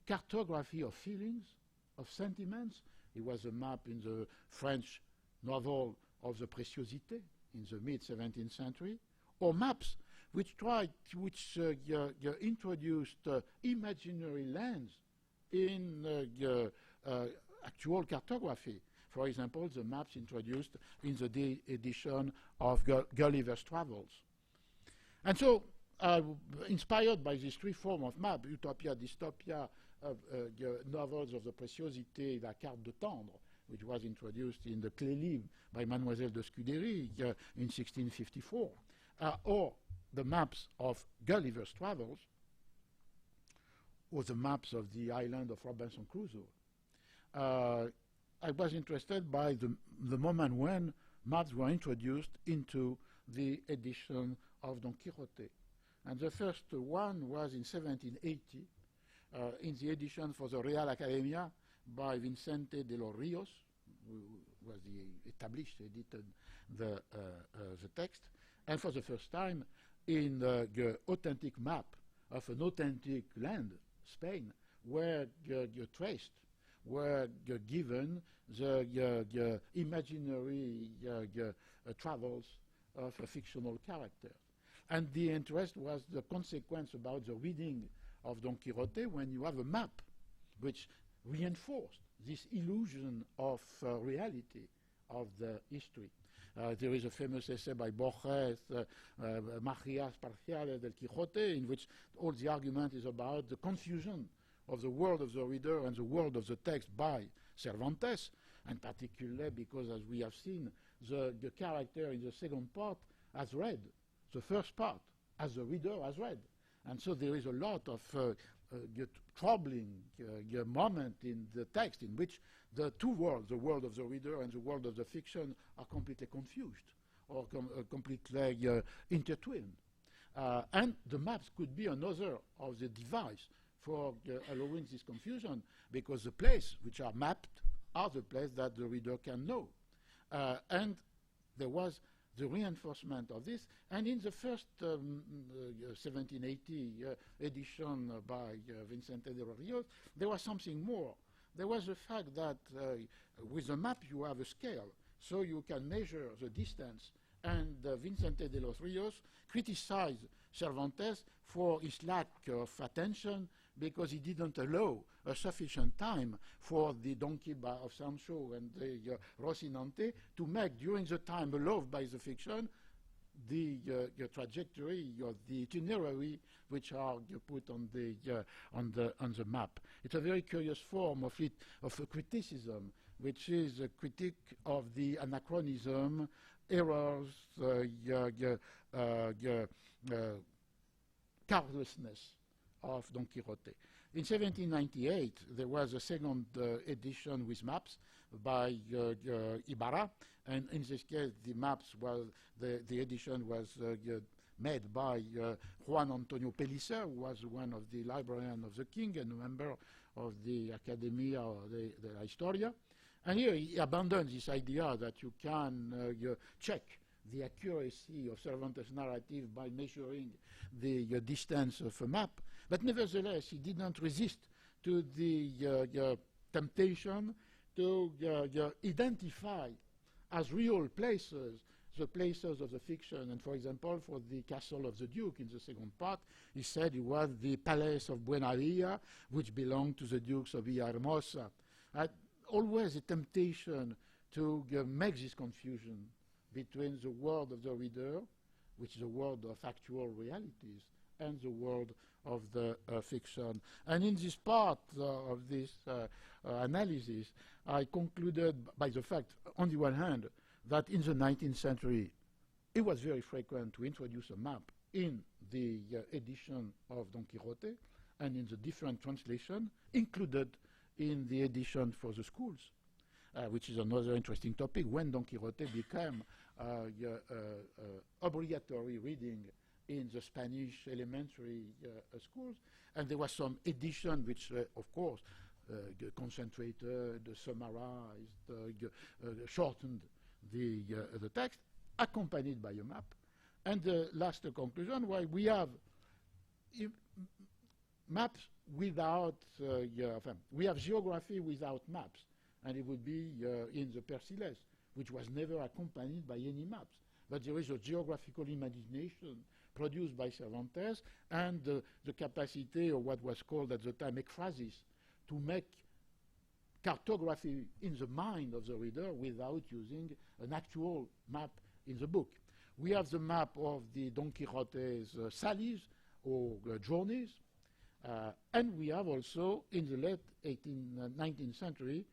cartography of feelings, of sentiments. It was a map in the French novel of the Préciosité in the mid-17th century, or maps which introduced imaginary lands in actual cartography. For example, the maps introduced in the edition of Gulliver's Travels. And so, inspired by this three forms of map, utopia, dystopia, novels of the Préciosité, La Carte de Tendre, which was introduced in the Clélie by Mademoiselle de Scudéry in 1654, or the maps of Gulliver's Travels, or the maps of the island of Robinson Crusoe. I was interested by the moment when maps were introduced into the edition of Don Quixote. And the first one was in 1780, in the edition for the Real Academia by Vicente de los Rios, who was the established, edited the text, and for the first time in the authentic map of an authentic land, Spain, where traced, were given the imaginary travels of a fictional character. And the interest was the consequence about the reading of Don Quixote when you have a map which reinforced this illusion of reality of the history. There is a famous essay by Borges, Magias Parciales del Quijote, in which all the argument is about the confusion of the world of the reader and the world of the text by Cervantes, and particularly because, as we have seen, the character in the second part has read the first part, as the reader has read. And so there is a lot of troubling moment in the text in which the two worlds, the world of the reader and the world of the fiction, are completely confused or completely intertwined. And the maps could be another of the device for allowing this confusion, because the places which are mapped are the places that the reader can know. And there was the reinforcement of this. And in the first 1780 edition by Vicente de los Rios, there was something more. There was the fact that with a map you have a scale, so you can measure the distance. And Vicente de los Rios criticized Cervantes for his lack of attention, because he didn't allow a sufficient time for the donkey of Sancho and the Rocinante to make, during the time allowed by the fiction, the trajectory or the itinerary which are put on the map. It's a very curious form of a criticism, which is a critique of the anachronism, errors, carelessness of Don Quixote. In 1798, there was a second edition with maps by Ibarra, and in this case, the maps was the edition was made by Juan Antonio Pellicer, who was one of the librarians of the king and a member of the Academia de la Historia. And here he abandoned this idea that you can check the accuracy of Cervantes' narrative by measuring the distance of a map. But nevertheless, he did not resist to the temptation to identify as real places the places of the fiction. And for example, for the castle of the Duke in the second part, he said it was the palace of Buenavilla, which belonged to the Dukes of Villahermosa. Always a temptation to make this confusion between the world of the reader, which is a world of actual realities, and the world of the fiction. And in this part of this analysis, I concluded by the fact, on the one hand, that in the 19th century, it was very frequent to introduce a map in the edition of Don Quixote, and in the different translation, included in the edition for the schools, which is another interesting topic, when Don Quixote became obligatory reading in the Spanish elementary schools. And there was some edition which, of course, concentrated, summarized, shortened the text, accompanied by a map. And the last conclusion, why we have maps without, we have geography without maps, and it would be in the Persiles, which was never accompanied by any maps. But there is a geographical imagination produced by Cervantes, and the capacity, or what was called at the time ekphrasis, to make cartography in the mind of the reader without using an actual map in the book. We have the map of the Don Quixote's sallies or journeys, and we have also, in the late 19th century,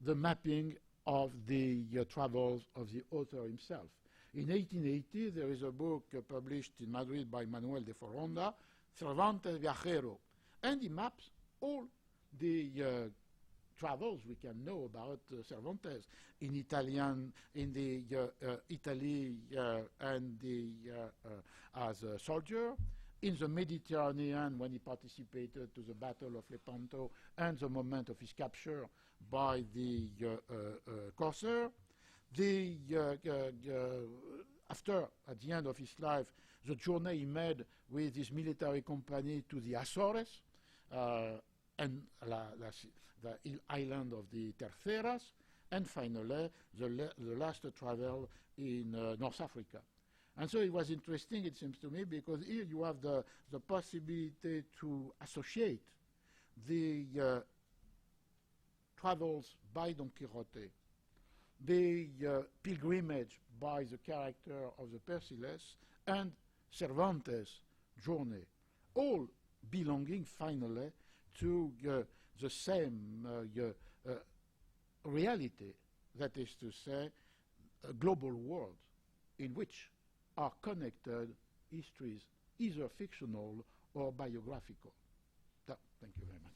the mapping of the travels of the author himself. In 1880, there is a book published in Madrid by Manuel de Foronda, Cervantes Viajero, and he maps all the travels we can know about Cervantes in Italian, in the Italy and as a soldier, in the Mediterranean when he participated to the Battle of Lepanto and the moment of his capture by the corsair. After, at the end of his life, the journey he made with his military company to the Azores and the island of the Terceras, and finally the last travel in North Africa. And so it was interesting, it seems to me, because here you have the possibility to associate the travels by Don Quixote, the pilgrimage by the character of the Persiles, and Cervantes' journey, all belonging finally to the same reality, that is to say, a global world in which are connected histories, either fictional or biographical. Thank you very much.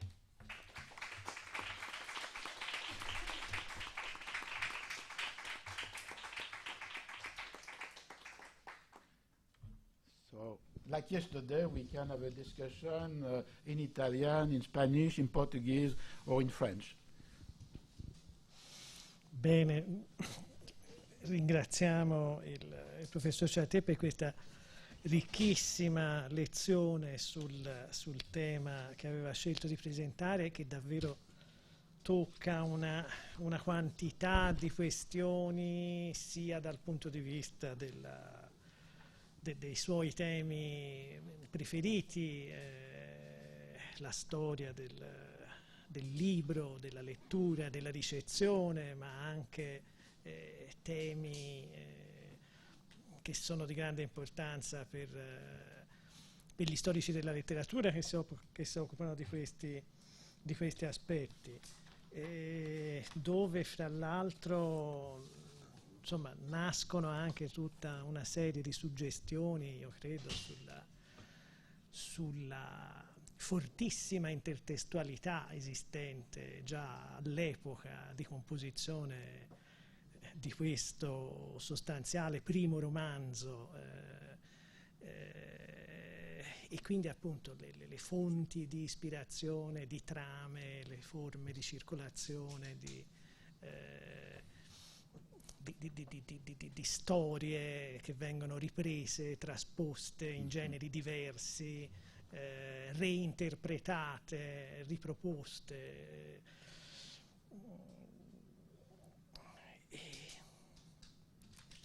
So, like yesterday, we can have a discussion in Italian, in Spanish, in Portuguese, or in French. Bene, ringraziamo il professor Chartier per questa ricchissima lezione sul tema che aveva scelto di presentare, che davvero tocca una quantità di questioni sia dal punto di vista dei suoi temi preferiti, la storia del libro, della lettura, della ricezione, ma anche temi che sono di grande importanza per gli storici della letteratura che si occupano di questi aspetti, dove fra l'altro insomma nascono anche tutta una serie di suggestioni, io credo, sulla fortissima intertestualità esistente già all'epoca di composizione di questo sostanziale primo romanzo, e quindi appunto le fonti di ispirazione, di trame, le forme di circolazione, di storie che vengono riprese, trasposte in generi diversi, reinterpretate, riproposte.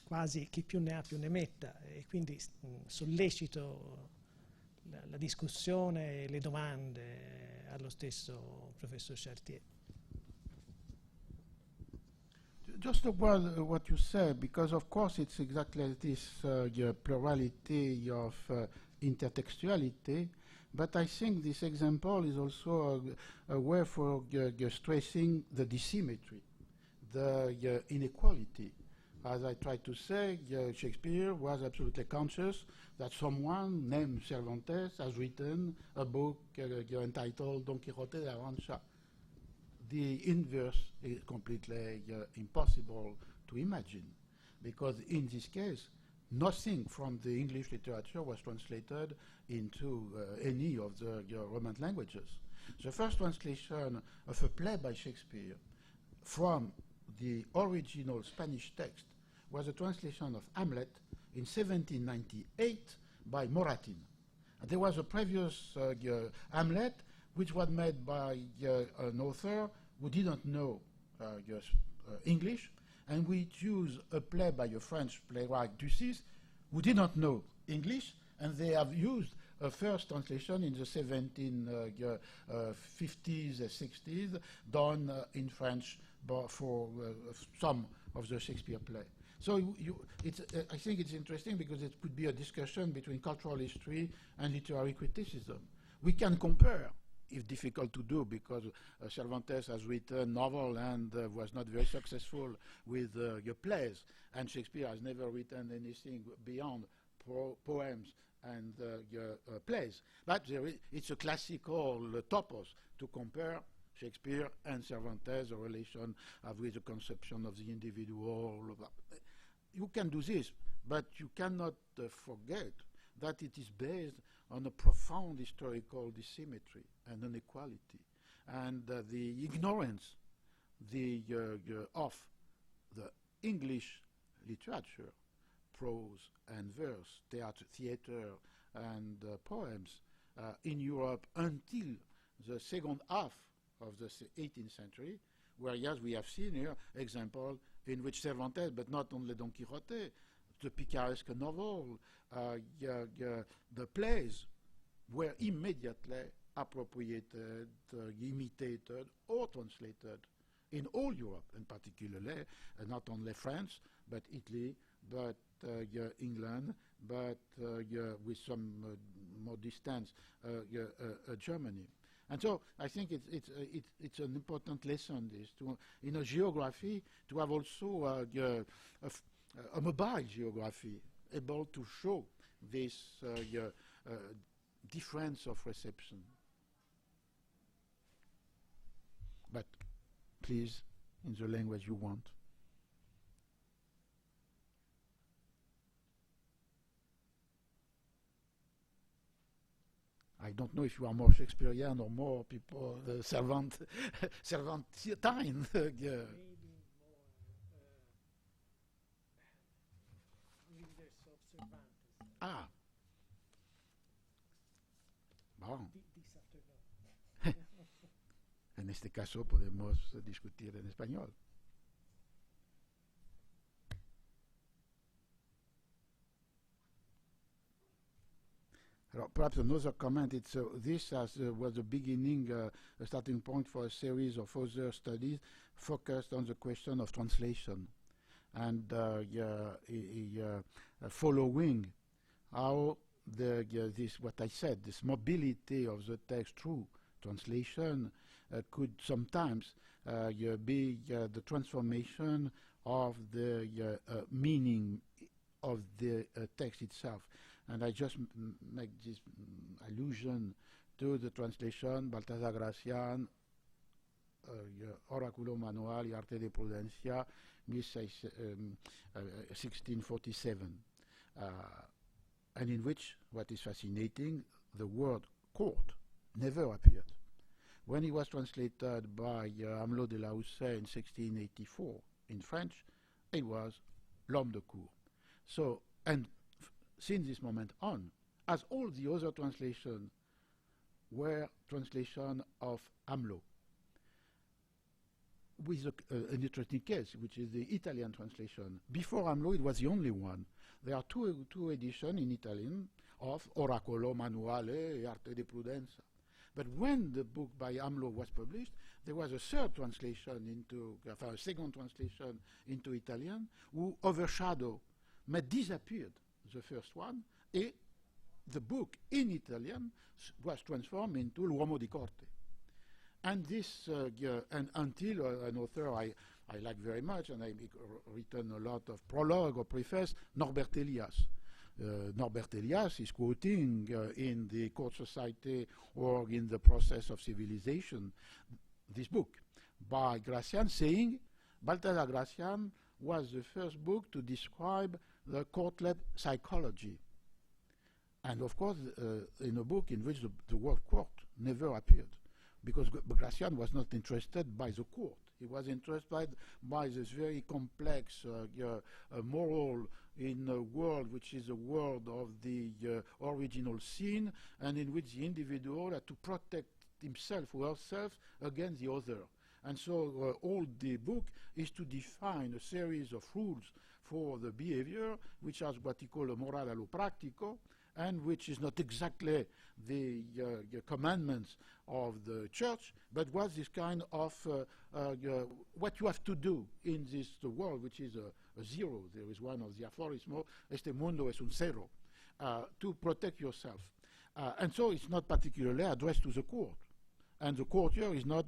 Quasi chi più ne ha più ne metta, e quindi sollecito la discussione e le domande allo stesso professor Chartier. Just about what you said, because of course it's exactly this plurality of intertextuality, but I think this example is also a way for stressing the dissymmetry, the inequality. As I tried to say, Shakespeare was absolutely conscious that someone named Cervantes has written a book entitled Don Quixote de la Mancha. The inverse is completely impossible to imagine, because in this case, nothing from the English literature was translated into any of the Romance languages. The first translation of a play by Shakespeare from the original Spanish text was a translation of Hamlet in 1798 by Moratin. And there was a previous Hamlet which was made by an author who didn't know English, and we choose a play by a French playwright, Ducis, who did not know English, And they have used a first translation in the 1750s, 60s, done in French for some of the Shakespeare play. So I think it's interesting because it could be a discussion between cultural history and literary criticism. We can compare, if difficult to do, because Cervantes has written novel and was not very successful with plays, and Shakespeare has never written anything beyond poems and plays. But it's a classical topos to compare Shakespeare and Cervantes, a relation with the conception of the individual. You can do this, but you cannot forget that it is based on a profound historical dissymmetry and inequality, and the ignorance of the English literature, prose and verse, theater and poems in Europe until the second half of the 18th century, whereas we have seen here example in which Cervantes, but not only Don Quixote, the picaresque novel, the plays were immediately appropriated, imitated, or translated in all Europe, and particularly not only France, but Italy, but England, but with some more distance, Germany. And so I think it's an important lesson, this, in a geography, to have also a mobile geography, able to show this difference of reception. But please, in the language you want. I don't know if you are more Shakespearean or more people, Cervantine. Maybe more readers of Cervantes. Ah. Bon. This afternoon. En este caso podemos discutir en español. Perhaps another comment, this was the beginning, a starting point for a series of other studies focused on the question of translation and following how what I said, this mobility of the text through translation could sometimes be the transformation of the meaning of the text itself. And I just make this allusion to the translation, Baltasar Gracian, Oraculo Manual, Arte de Prudencia, 1647, and in which, what is fascinating, the word court never appeared. When it was translated by Amelot de la Houssaye in 1684 in French, it was l'homme de cour. So, and since this moment on, as all the other translations were translation of Amelot, with an interesting case, which is the Italian translation. Before Amelot, it was the only one. There are two editions in Italian of Oracolo Manuale e Arte di Prudenza. But when the book by Amelot was published, there was a third translation into, a second translation into Italian, who overshadowed, but disappeared the first one, and the book in Italian was transformed into L'Uomo di Corte. And this, and until an author I like very much, and I've written a lot of prologue or preface, Norbert Elias. Norbert Elias is quoting in the Court Society or in the Process of Civilization this book by Gracian, saying Baltasar Gracian was the first book to describe the courtlet psychology. And of course, in a book in which the word court never appeared, because Gracian was not interested by the court. He was interested by this very complex moral in a world which is a world of the original sin, and in which the individual had to protect himself or herself against the other. And so all the book is to define a series of rules for the behavior, which is what he called a moral allo pratico, and which is not exactly the commandments of the church, but was this kind of what you have to do in this world, which is a zero. There is one of the aphorismos, este mundo es un cero, to protect yourself. And so it's not particularly addressed to the court. And the courtier is not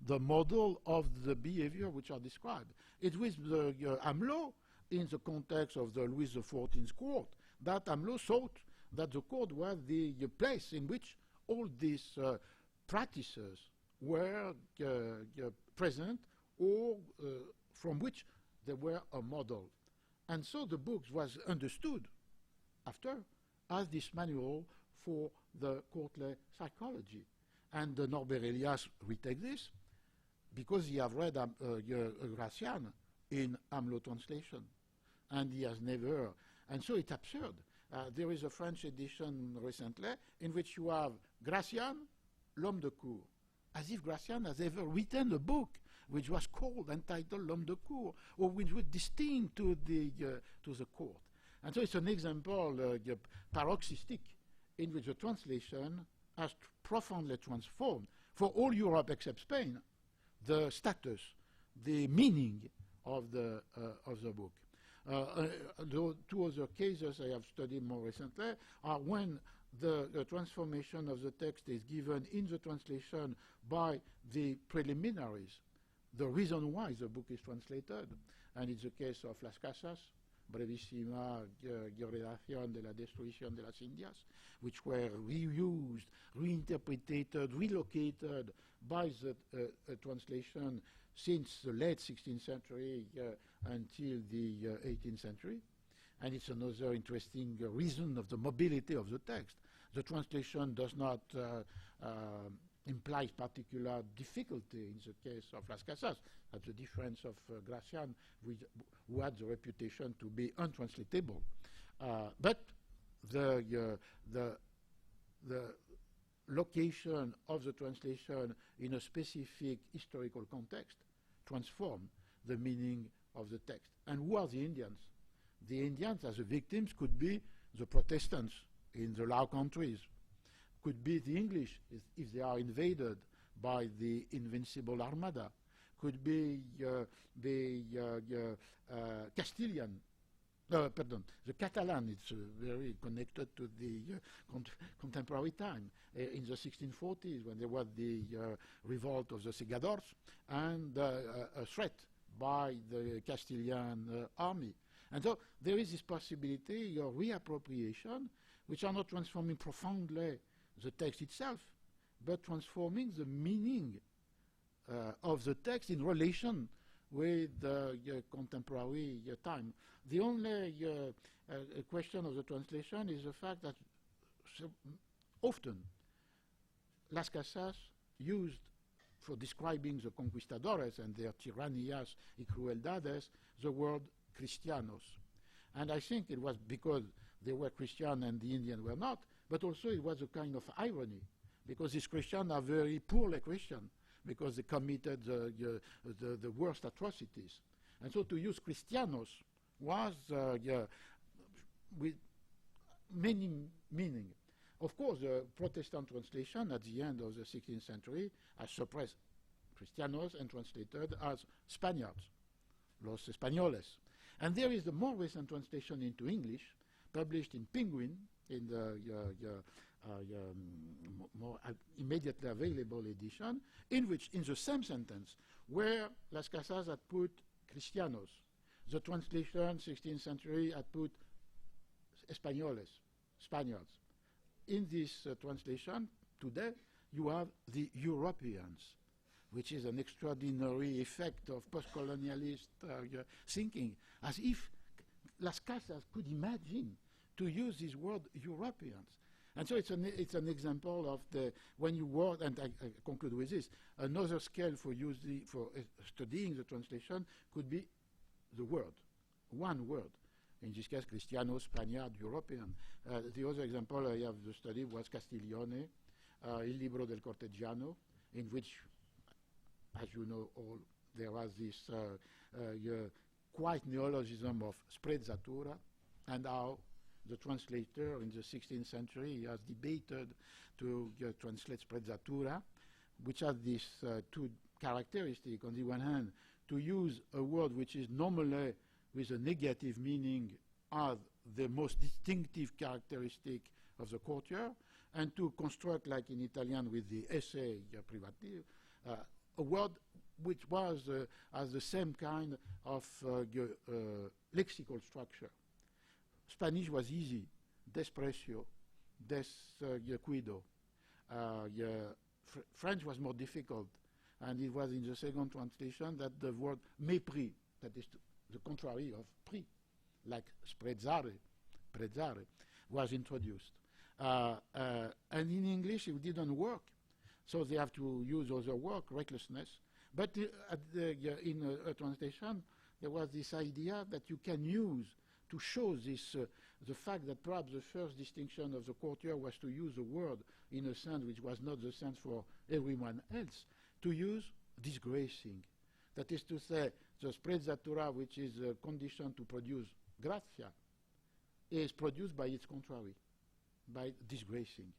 the model of the behavior which are described. It's with the Amelot, in the context of the Louis XIV's court, that Amelot thought that the court was the place in which all these practices were present, or from which they were a model. And so the book was understood after as this manual for the courtly psychology. And Norbert Elias retakes this because he have read Gracian in Amelot translation, and he has never, and so it's absurd. There is a French edition recently in which you have Gracian, l'homme de cour, as if Gracian has ever written a book which was called, entitled L'homme de cour, or which was distinct to the court. And so it's an example paroxystic in which the translation has profoundly transformed, for all Europe except Spain, the status, the meaning of the book. The two other cases I have studied more recently are when the transformation of the text is given in the translation by the preliminaries, the reason why the book is translated. And it's the case of Las Casas, brevissima redacción de la destrucción de las Indias, which were reused, reinterpreted, relocated by the translation since the late 16th century until the 18th century. And it's another interesting reason of the mobility of the text. The translation does not imply particular difficulty in the case of Las Casas. That's the difference of Gracian, who had the reputation to be untranslatable. But the location of the translation in a specific historical context transform the meaning of the text. And who are the Indians? The Indians as the victims could be the Protestants in the Low Countries, could be the English if they are invaded by the Invincible Armada, could be the Castilian, the Catalan. It's very connected to the contemporary time in the 1640s when there was the revolt of the Segadors and a threat by the Castilian army. And so there is this possibility of reappropriation, which are not transforming profoundly the text itself, but transforming the meaning of the text in relation with the contemporary time. The only question of the translation is the fact that so often Las Casas used for describing the conquistadores and their tiranías y crueldades the word Cristianos. And I think it was because they were Christian and the Indians were not, but also it was a kind of irony, because these Christians are very poorly Christian, because they committed the worst atrocities. And so to use Cristianos was with many meaning. Of course, the Protestant translation at the end of the 16th century has suppressed Cristianos and translated as Spaniards, los españoles. And there is the more recent translation into English, published in Penguin, in the more immediately available edition, in which, in the same sentence, where Las Casas had put Cristianos, the translation, 16th century, had put Españoles, Spaniards. In this translation, today, you have the Europeans, which is an extraordinary effect of post-colonialist thinking, as if Las Casas could imagine to use this word Europeans. And so it's an example of the, when you word, and I conclude with this, another scale for studying the translation could be the word, one word. In this case, Cristiano, Spaniard, European. The other example I have studied was Castiglione, Il Libro del Cortegiano, in which, as you know all, there was this quite neologism of sprezzatura, and how the translator in the 16th century has debated to translate sprezzatura, which has these two characteristics. On the one hand, to use a word which is normally with a negative meaning as the most distinctive characteristic of the courtier, and to construct, like in Italian with the essay privativo, a word which was has the same kind of lexical structure. Spanish was easy, desprecio, descuido. French was more difficult, and it was in the second translation that the word mépris, that is the contrary of prix, like sprezzare, prezzare, was introduced. And in English it didn't work, so they have to use other work, recklessness. But in a translation, there was this idea that you can use to show this, the fact that perhaps the first distinction of the courtier was to use a word in a sense which was not the sense for everyone else, to use disgracing. That is to say, the sprezzatura, which is a condition to produce grazia, is produced by its contrary, by disgracing.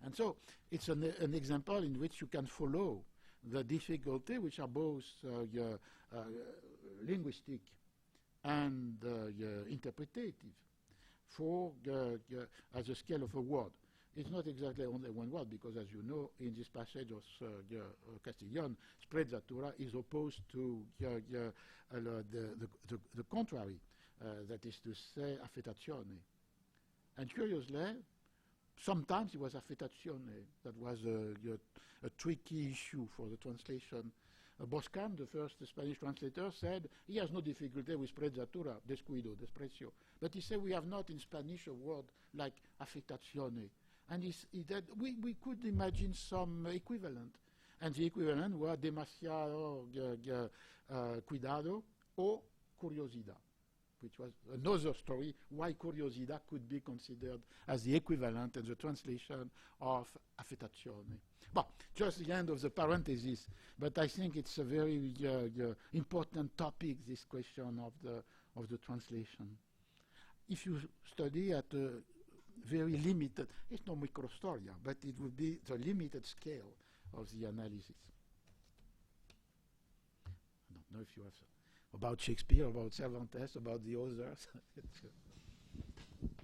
And so it's an example in which you can follow the difficulty, which are both linguistic and interpretative, for as a scale of a word. It's not exactly only one word, because as you know, in this passage of Castilian, sprezzatura is opposed to the contrary, that is to say, affettazione. And curiously, sometimes it was affettazione that was a tricky issue for the translation. Boscan, the first Spanish translator, said he has no difficulty with sprezzatura, descuido, desprecio. But he said we have not in Spanish a word like affettazione. And we could imagine some equivalent. And the equivalent were demasiado cuidado or curiosidad, which was another story why curiosidad could be considered as the equivalent in the translation of affettazione. Well, just the end of the parenthesis, but I think it's a very important topic, this question of the translation. If you study at a very limited, it's no microstoria, but it would be the limited scale of the analysis. I don't know if you have about Shakespeare, about Cervantes, about the others.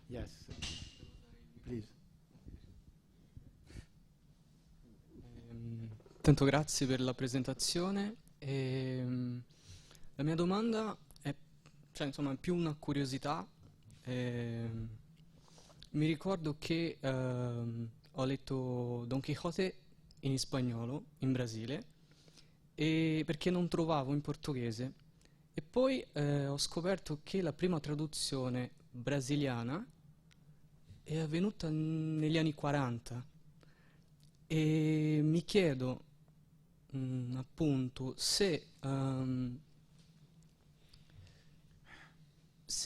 Yes, please. Tanto grazie per la presentazione. La mia domanda è, insomma, più una curiosità. Mi ricordo che ho letto Don Quixote in spagnolo, in Brasile, perché non trovavo in portoghese. E poi ho scoperto che la prima traduzione brasiliana è avvenuta negli anni 40. E mi chiedo appunto se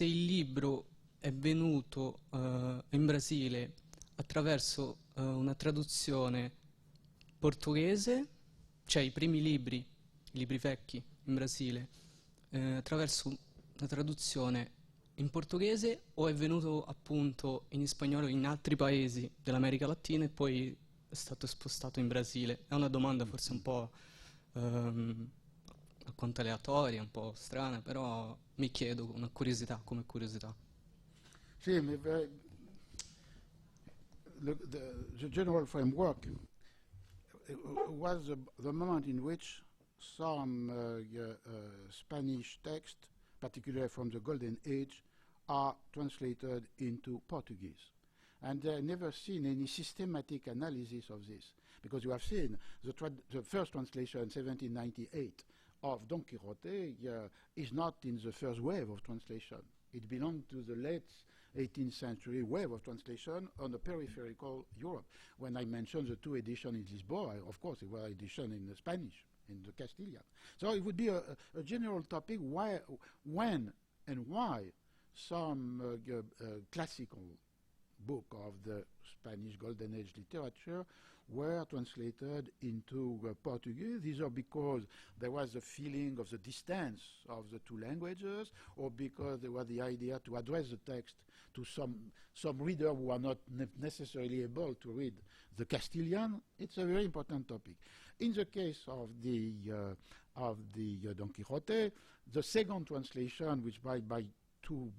il libro è venuto in Brasile attraverso una traduzione portoghese, cioè i primi libri, i libri vecchi in Brasile, attraverso una traduzione in portoghese, o è venuto appunto in spagnolo in altri paesi dell'America Latina e poi è stato spostato in Brasile. È una domanda forse un po' alquanto aleatoria, un po' strana, però mi chiedo, una curiosità, come curiosità. Sì, the general framework was the moment in which some Spanish texts, particularly from the Golden Age, are translated into Portuguese. And I've never seen any systematic analysis of this, because you have seen the first translation in 1798 of Don Quixote is not in the first wave of translation. It belonged to the late 18th century wave of translation on the peripheral Europe. When I mentioned the two editions in Lisbon, of course, it was edition in the Spanish, in the Castilian. So it would be a general topic, when and why some classical book of the Spanish Golden Age literature were translated into Portuguese, either because there was a feeling of the distance of the two languages, or because there was the idea to address the text to some reader who are not necessarily able to read the Castilian. It's a very important topic. In the case of the Don Quixote, the second translation, which by two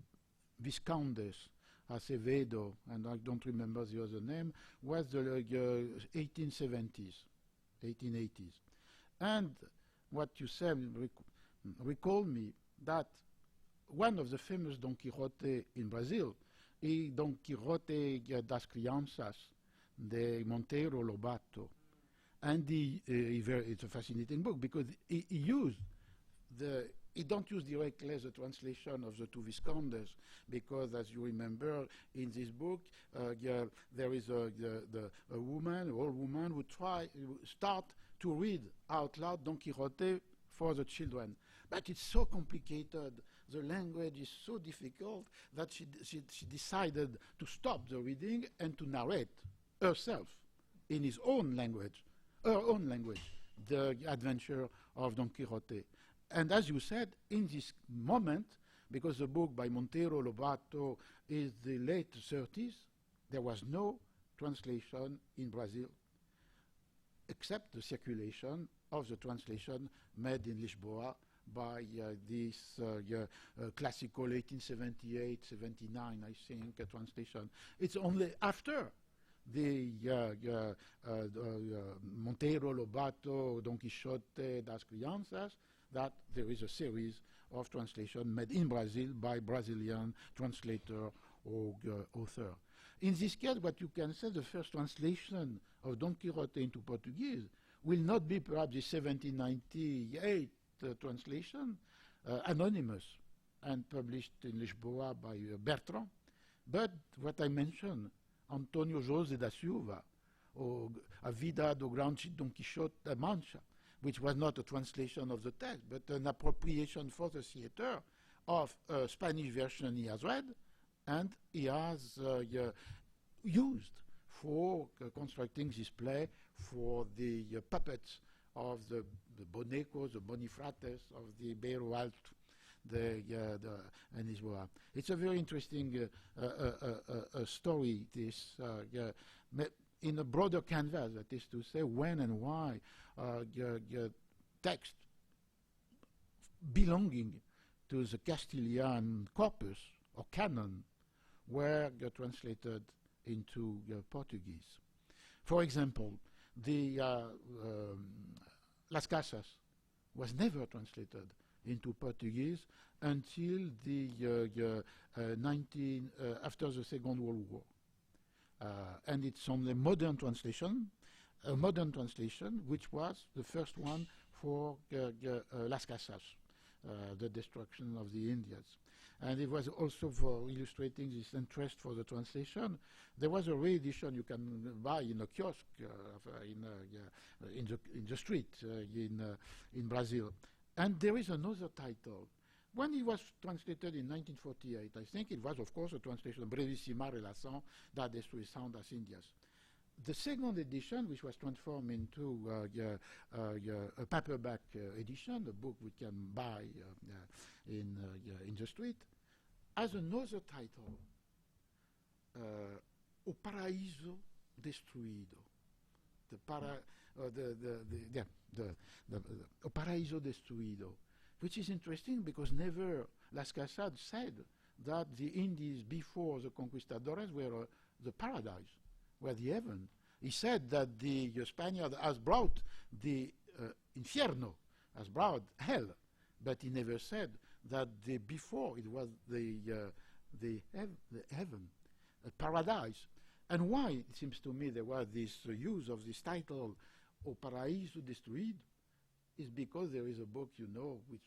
Viscondes, Acevedo, and I don't remember the other name, was the 1870s, 1880s. And what you said recall me that one of the famous Don Quixote in Brazil is Don Quixote das Crianças de Monteiro Lobato. And it's a fascinating book because he used he don't use directly the translation of the two Viscondes, because, as you remember, in this book, there is a woman, an old woman, who start to read out loud Don Quixote for the children. But it's so complicated, the language is so difficult, that she decided to stop the reading and to narrate herself in his own language, her own language, the adventure of Don Quixote. And as you said, in this moment, because the book by Monteiro Lobato is the late 30s, there was no translation in Brazil, except the circulation of the translation made in Lisboa by this classical 1878-79, I think, translation. It's only after the Monteiro Lobato, Don Quixote das Crianças, that there is a series of translation made in Brazil by Brazilian translator or author. In this case, what you can say, the first translation of Don Quixote into Portuguese will not be perhaps the 1798 translation, anonymous and published in Lisboa by Bertrand, but what I mentioned, Antonio José da Silva, or A Vida do Grande Don Quixote da Mancha, which was not a translation of the text, but an appropriation for the theater of a Spanish version he has read, and he has used for constructing this play for the puppets of the bonecos, the bonifrates of the Beiro Alto, and Lisboa. It's a very interesting story, this, in a broader canvas, that is to say, when and why text belonging to the Castilian corpus or canon were translated into Portuguese. For example, the Las Casas was never translated into Portuguese until the after the Second World War. And it's only a modern translation, which was the first one for Las Casas, the destruction of the Indians. And it was also for illustrating this interest for the translation. There was a re-edition you can buy in a kiosk in the street in Brazil. And there is another title. When it was translated in 1948, I think it was, of course, a translation, Brevissima Relação da Destruição das Índias. The second edition, which was transformed into a paperback edition, a book we can buy in the street, has another title, O Paraíso Destruído. O Paraíso Destruído, which is interesting because never Las Casas said that the Indies before the conquistadores were the paradise, were the heaven. He said that the Spaniard has brought the infierno, has brought hell, but he never said that before it was the heaven, paradise. And why, it seems to me, there was this use of this title, O Paraíso Destruído, is because there is a book, you know, which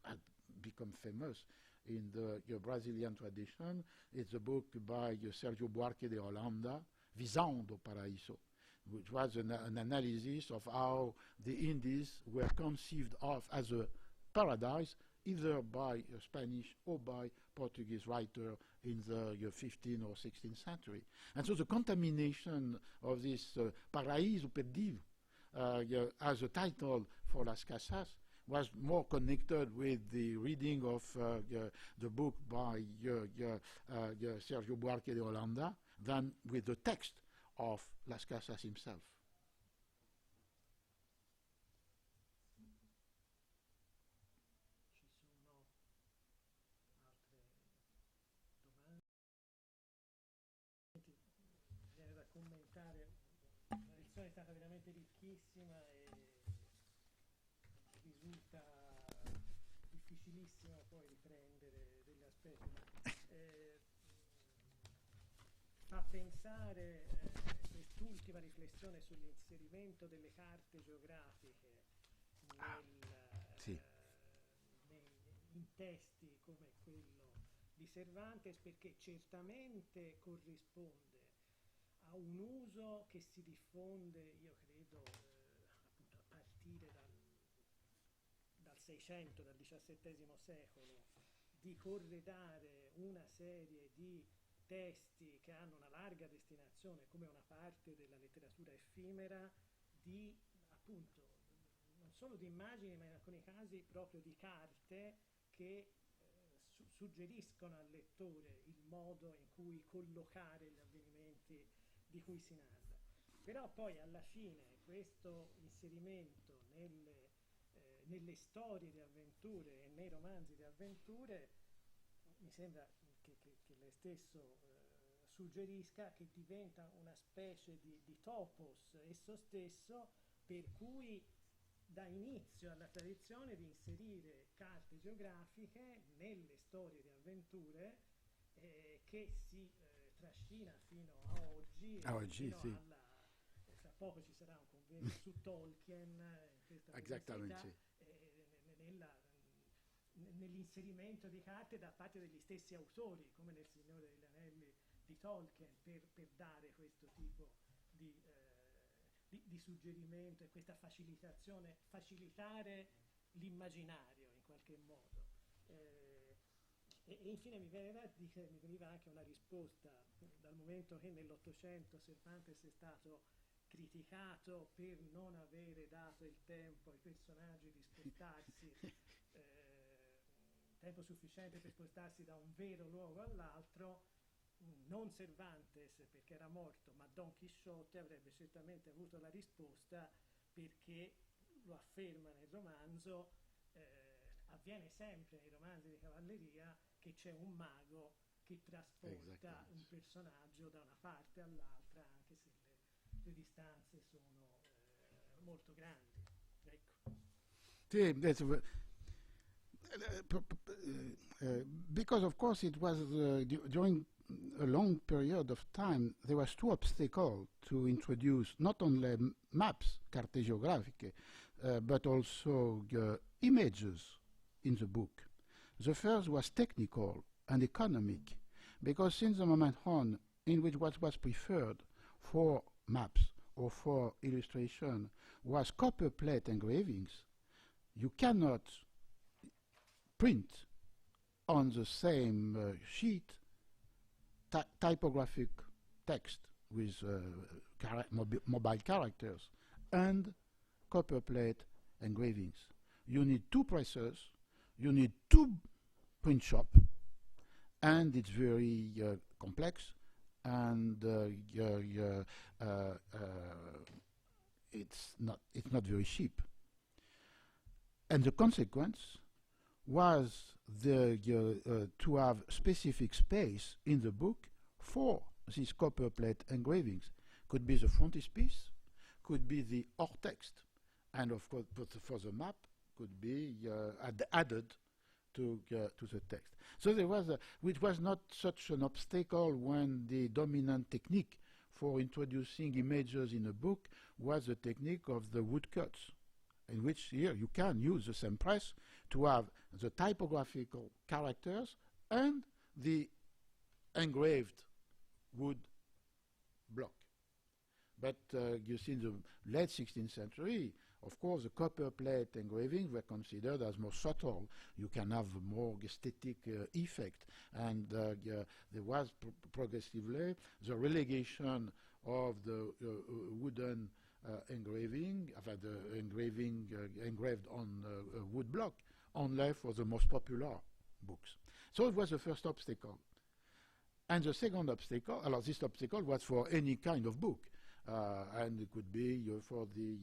had become famous in the Brazilian tradition. It's a book by Sergio Buarque de Holanda, Visão do Paraíso, which was an analysis of how the Indies were conceived of as a paradise either by a Spanish or by Portuguese writer in the 15th or 16th century. And so the contamination of this Paraíso Perdido as a title for Las Casas was more connected with the reading of the book by Sergio Buarque de Holanda than with the text of Las Casas himself. Viene da commentare, la lezione è stata veramente ricchissima e risulta difficilissimo poi riprendere degli aspetti, ma fa pensare quest'ultima riflessione sull'inserimento delle carte geografiche in testi come quello di Cervantes, perché certamente corrisponde a un uso che si diffonde, io credo, appunto a partire dal 600, dal XVII secolo, di corredare una serie di testi che hanno una larga destinazione come una parte della letteratura effimera, di appunto non solo di immagini, ma in alcuni casi proprio di carte che suggeriscono al lettore il modo in cui collocare gli avvenimenti di cui si narra. Però poi alla fine questo inserimento nelle storie di avventure e nei romanzi di avventure mi sembra che lei stesso suggerisca che diventa una specie di topos esso stesso, per cui dà inizio alla tradizione di inserire carte geografiche nelle storie di avventure che si trascina fino a oggi. Sì. Fra poco ci sarà un convegno su Tolkien in questa università, nell'inserimento di carte da parte degli stessi autori, come nel Signore degli Anelli di Tolkien, per dare questo tipo di suggerimento e questa facilitazione, facilitare l'immaginario in qualche modo. E infine mi veniva anche una risposta, dal momento che nell'Ottocento Cervantes è stato criticato per non avere dato il tempo ai personaggi di spostarsi, tempo sufficiente per spostarsi da un vero luogo all'altro. Non Cervantes perché era morto, ma Don Chisciotte avrebbe certamente avuto la risposta, perché lo afferma nel romanzo, avviene sempre nei romanzi di cavalleria che c'è un mago che trasporta un personaggio da una parte all'altra, anche se le distanze sono molto grandi. Ecco. Sì, because of course it was during a long period of time there was two obstacles to introduce not only maps, carte geografiche, but also images in the book. The first was technical and economic, because since the moment on in which what was preferred for maps or for illustration was copper plate engravings, you cannot print on the same sheet typographic text with mobile characters and copper plate engravings. You need two presses, you need two print shop, and it's very complex, and it's not very cheap. And the consequence was to have specific space in the book for these copper plate engravings. Could be the frontispiece, could be the hors text, and of course for the map could be added to the text. So there was which was not such an obstacle when the dominant technique for introducing images in a book was the technique of the woodcuts, in which here you can use the same press to have the typographical characters and the engraved wood block. But you see in the late 16th century, Of course, the copper plate engravings were considered as more subtle. You can have a more aesthetic effect. And there was progressively the relegation of the wooden engraving, the engraving engraved on wood block, only for the most popular books. So it was the first obstacle. And the second obstacle, this obstacle was for any kind of book. And it could be for the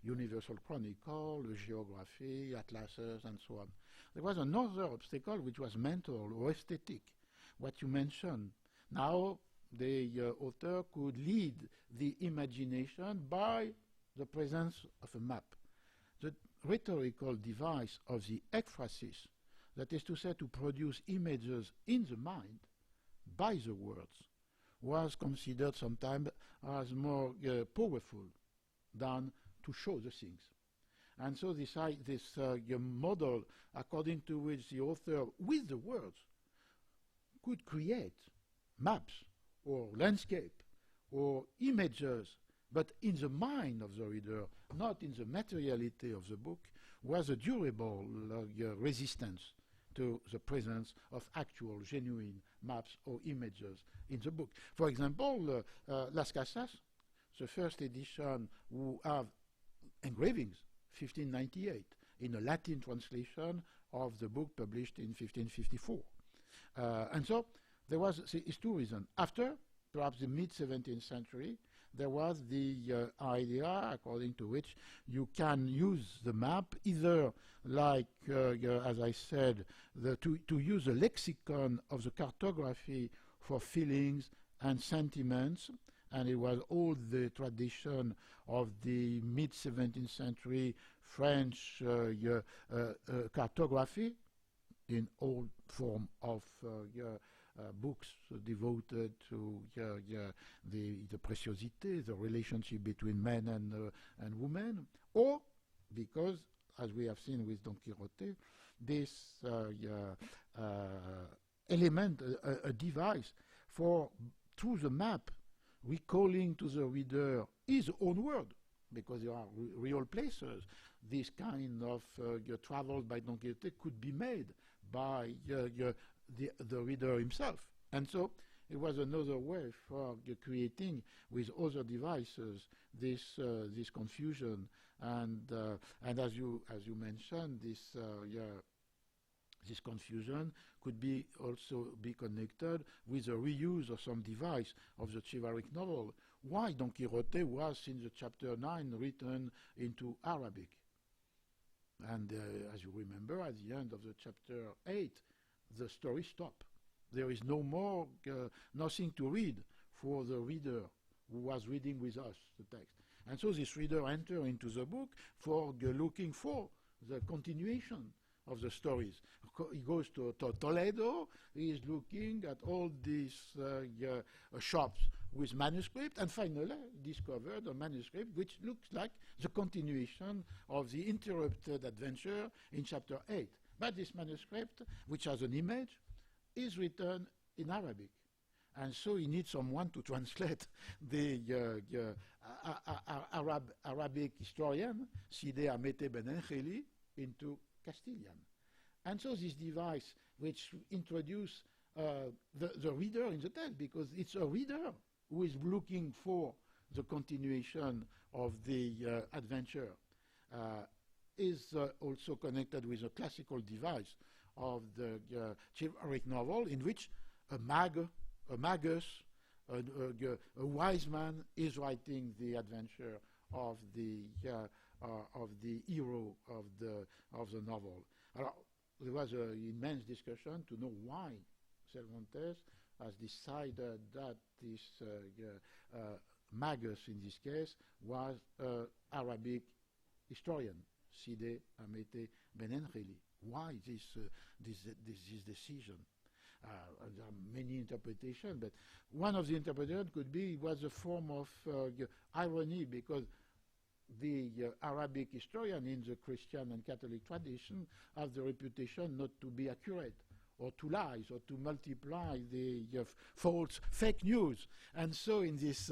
Universal Chronicle, geography, atlases, and so on. There was another obstacle which was mental or aesthetic, what you mentioned. Now the author could lead the imagination by the presence of a map. The rhetorical device of the ekphrasis, that is to say, to produce images in the mind by the words, was considered sometimes as more powerful than to show the things. And so this model, according to which the author, with the words, could create maps or landscape or images, but in the mind of the reader, not in the materiality of the book, was a durable resistance to the presence of actual, genuine maps or images in the book. For example, Las Casas, the first edition, who have engravings, 1598, in a Latin translation of the book published in 1554. And so there was, it's two reasons. After, perhaps the mid-17th century, there was the idea according to which you can use the map either like, as I said, to use a lexicon of the cartography for feelings and sentiments, and it was all the tradition of the mid-17th century French cartography in all form of books devoted to the preciosité, the relationship between men and women, or because, as we have seen with Don Quixote, this element, a device for, through the map, recalling to the reader his own world, because there are real places. This kind of travel by Don Quixote could be made by the reader himself. And so it was another way for creating with other devices this confusion, and as you mentioned, this confusion could be also be connected with a reuse of some device of the chivalric novel. Why Don Quixote was, since the chapter 9, written into Arabic? And as you remember, at the end of the chapter 8, the story stopped. There is no more, nothing to read for the reader who was reading with us the text. And so this reader enters into the book for looking for the continuation of the stories. He goes to Toledo, he is looking at all these shops with manuscript, and finally discovered a manuscript which looks like the continuation of the interrupted adventure in chapter 8. But this manuscript, which has an image, is written in Arabic. And so he needs someone to translate the Arabic historian, Sidi Amete Benengeli, into Castilian. And so this device, which introduces the reader in the text, because it's a reader who is looking for the continuation of the adventure, is also connected with a classical device of the chivalric novel, in which a magus, a wise man, is writing the adventure of the hero of the novel. There was an immense discussion to know why Cervantes has decided that this magus, in this case, was Arabic historian, Sidi Amete Benengeli. Why this decision? There are many interpretations, but one of the interpretations could be it was a form of irony, because the Arabic historian in the Christian and Catholic tradition have the reputation not to be accurate, or to lie, or to multiply the false, fake news. And so in this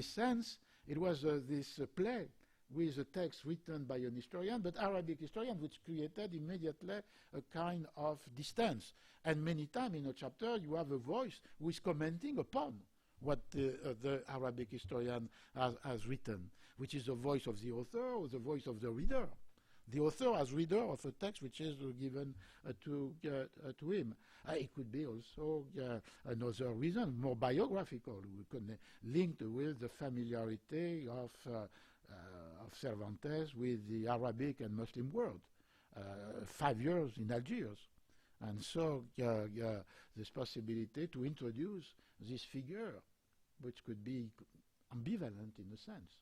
sense, it was this play with a text written by an historian, but Arabic historian, which created immediately a kind of distance. And many times in a chapter, you have a voice who is commenting upon what the Arabic historian has written, which is the voice of the author or the voice of the reader. The author as reader of a text which is given to him. It could be also another reason, more biographical, we could link with the familiarity of Cervantes with the Arabic and Muslim world. 5 years in Algiers. And so this possibility to introduce this figure, which could be ambivalent in a sense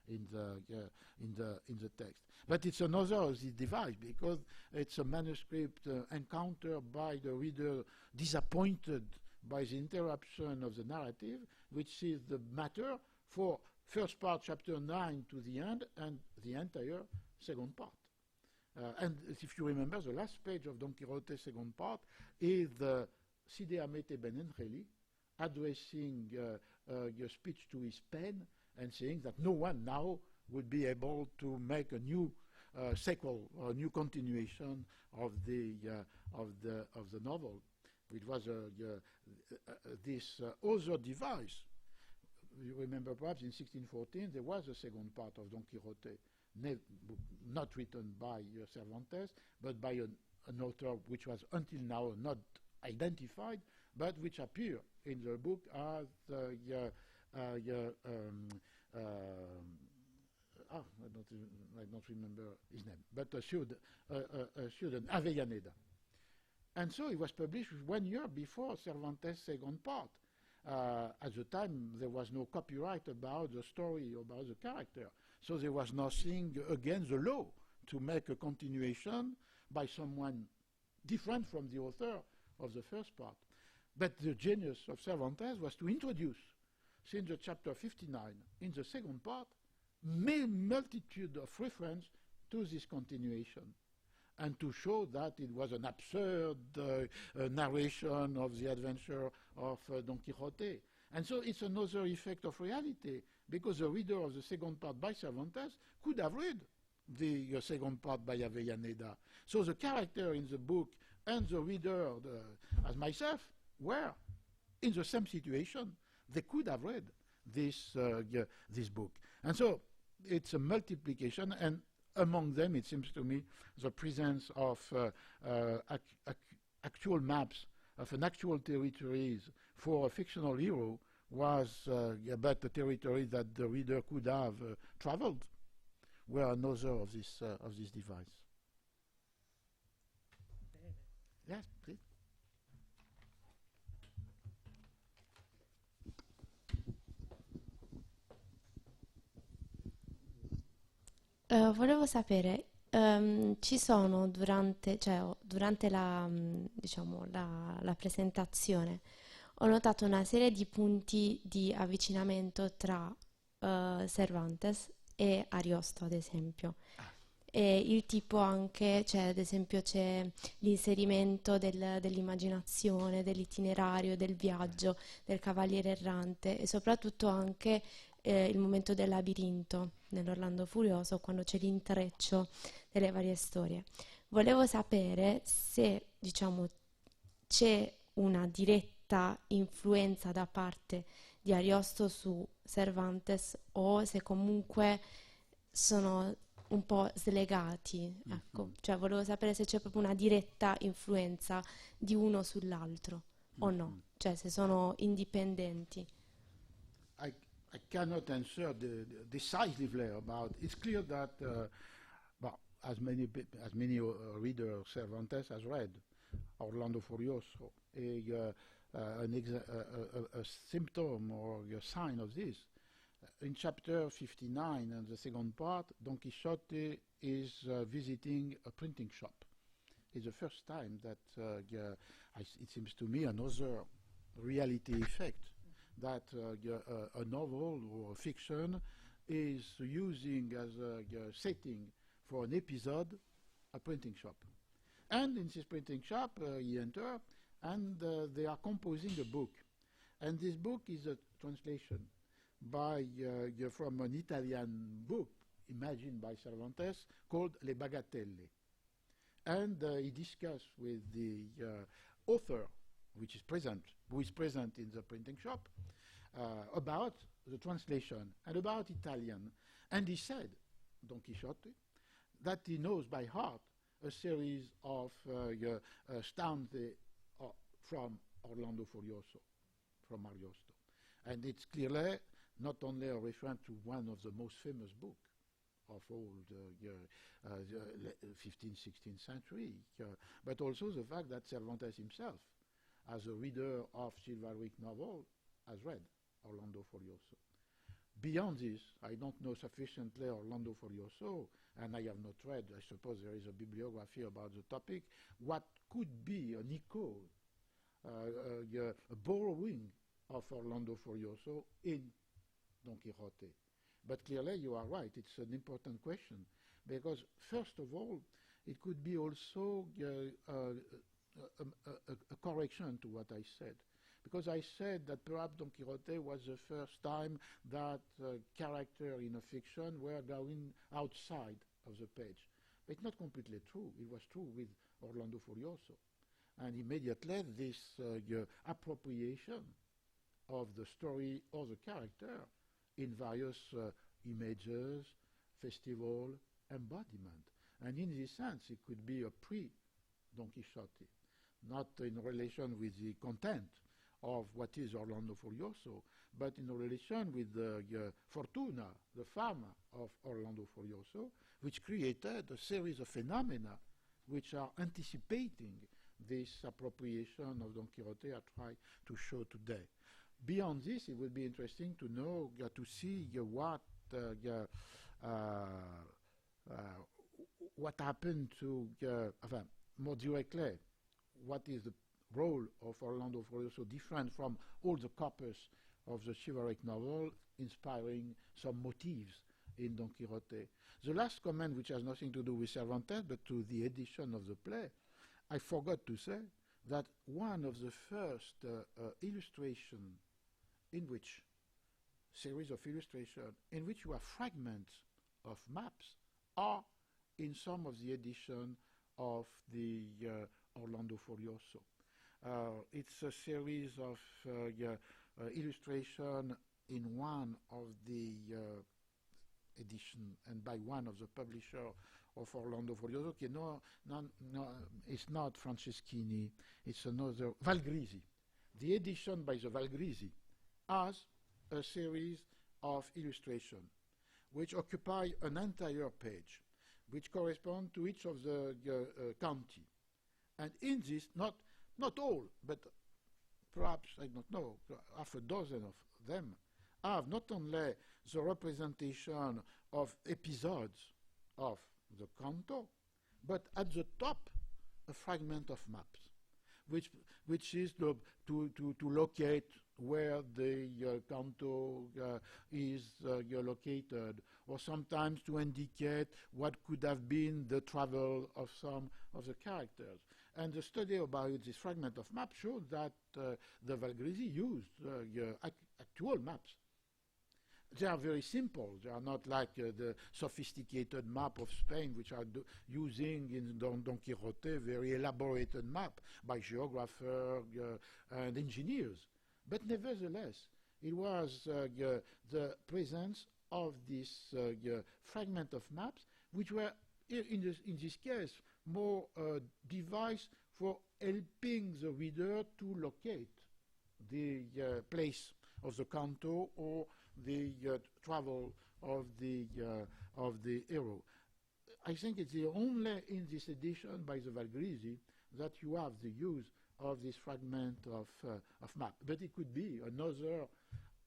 in the text. But it's another of this device, because it's a manuscript encountered by the reader disappointed by the interruption of the narrative, which is the matter for first part, chapter 9 to the end, and the entire second part. And if you remember, the last page of Don Quixote's second part is the Sidi Hamete Ben Enjeli addressing your speech to his pen and saying that no one now would be able to make a new sequel or a new continuation of the novel. It was this other device. You remember perhaps in 1614 there was a second part of Don Quixote, not written by Cervantes, but by an author which was until now not identified, but which appeared in the book as I don't remember his name, but a student, Avellaneda. And so it was published 1 year before Cervantes' second part. At the time, there was no copyright about the story, about the character. So there was nothing against the law to make a continuation by someone different from the author of the first part. But the genius of Cervantes was to introduce, since the chapter 59, in the second part, multitude of reference to this continuation, and to show that it was an absurd narration of the adventure of Don Quixote. And so it's another effect of reality, because the reader of the second part by Cervantes could have read the second part by Avellaneda. So the character in the book and the reader, as myself, were in the same situation. They could have read this book. And so it's a multiplication, and among them, it seems to me, the presence of actual maps of an actual territories for a fictional hero was about the territory that the reader could have traveled, were another of this device. Yes, please. Volevo sapere, ci sono durante la, diciamo, la presentazione, ho notato una serie di punti di avvicinamento tra Cervantes e Ariosto, ad esempio. E il tipo anche, ad esempio c'è l'inserimento dell'immaginazione, dell'itinerario, del viaggio, del cavaliere errante, e soprattutto anche il momento del labirinto nell'Orlando Furioso, quando c'è l'intreccio delle varie storie. Volevo sapere se, diciamo, c'è una diretta influenza da parte di Ariosto su Cervantes, o se comunque sono un po' slegati, ecco. Cioè volevo sapere se c'è proprio una diretta influenza di uno sull'altro o no, cioè se sono indipendenti. I cannot answer decisively about it. It's clear that, well, as many readers Cervantes has read Orlando Furioso, a symptom or a sign of this. In chapter 59 and the second part, Don Quixote is visiting a printing shop. It's the first time that it seems to me another reality effect, that a novel or a fiction is using as a setting for an episode a printing shop. And in this printing shop he enters, and they are composing a book. And this book is a translation by from an Italian book imagined by Cervantes called Le Bagatelle. And he discussed with the author, who is present in the printing shop, about the translation and about Italian. And he said, Don Quixote, that he knows by heart a series of stanze from Orlando Furioso, from Ariosto. And it's clearly not only a reference to one of the most famous books of all the 15th, 16th century, but also the fact that Cervantes himself, as a reader of chivalric novel, has read Orlando Furioso. Beyond this, I don't know sufficiently Orlando Furioso, and I have not read, I suppose there is a bibliography about the topic, what could be an echo, a borrowing of Orlando Furioso in Don Quixote. But clearly you are right, it's an important question, because first of all, it could be also a correction to what I said. Because I said that perhaps Don Quixote was the first time that character in a fiction were going outside of the page. But it's not completely true. It was true with Orlando Furioso. And immediately this appropriation of the story or the character in various images, festival, embodiment. And in this sense, it could be a pre-Don Quixote, not in relation with the content of what is Orlando Furioso, but in relation with the Fortuna, the farmer of Orlando Furioso, which created a series of phenomena which are anticipating this appropriation of Don Quixote I try to show today. Beyond this, it would be interesting to know, to see what happened to, more directly, what is the role of Orlando Furioso different from all the corpus of the chivalric novel, inspiring some motifs in Don Quixote. The last comment, which has nothing to do with Cervantes, but to the edition of the play, I forgot to say that one of the first illustration in which, series of illustration, in which you have fragments of maps, are in some of the edition of the Orlando Furioso. It's a series of illustration in one of the edition and by one of the publisher of Orlando Furioso. Okay, no, it's not Franceschini, it's another, Valgrisi. The edition by the Valgrisi has a series of illustration which occupy an entire page, which correspond to each of the county. And in this, not all, but perhaps, I don't know, half a dozen of them have not only the representation of episodes of the canto, but at the top, a fragment of maps, which is to locate where the canto is located, or sometimes to indicate what could have been the travel of some of the characters. And the study about this fragment of map showed that the Valgrisi used actual maps. They are very simple. They are not like the sophisticated map of Spain, which are using in Don Quixote very elaborated map by geographers and engineers. But nevertheless, it was the presence of this fragment of maps, which were, in this case, more device for helping the reader to locate the place of the canto or the travel of the hero. I think it's the only in this edition by the Valgrisi that you have the use of this fragment of map. But it could be another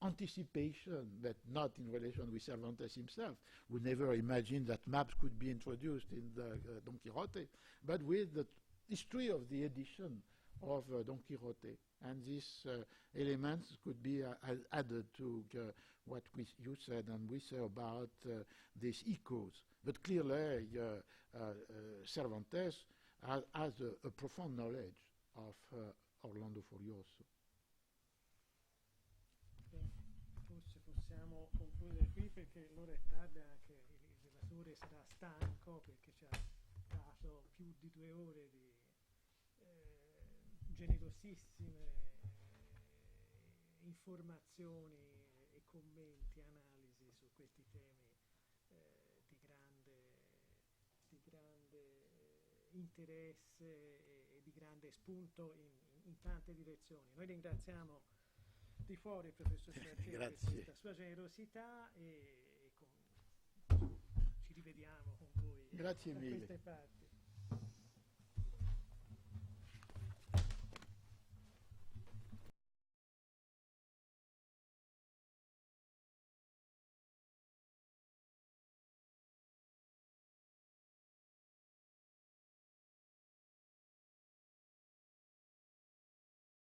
anticipation, but not in relation with Cervantes himself, who never imagined that maps could be introduced in the Don Quixote, but with the history of the edition of Don Quixote. And these elements could be added to what you said and we say about these echoes. But clearly, Cervantes has a profound knowledge of Orlando Furioso. Forse possiamo concludere qui perché l'ora è tarda, anche il relatore sarà stanco perché ci ha dato più di 2 ore di generosissime informazioni e commenti, analisi su questi temi di grande interesse e di grande spunto in tante direzioni. Noi ringraziamo di cuore il professor Chartier per questa sua generosità e ci rivediamo con voi Grazie da mille. queste parti.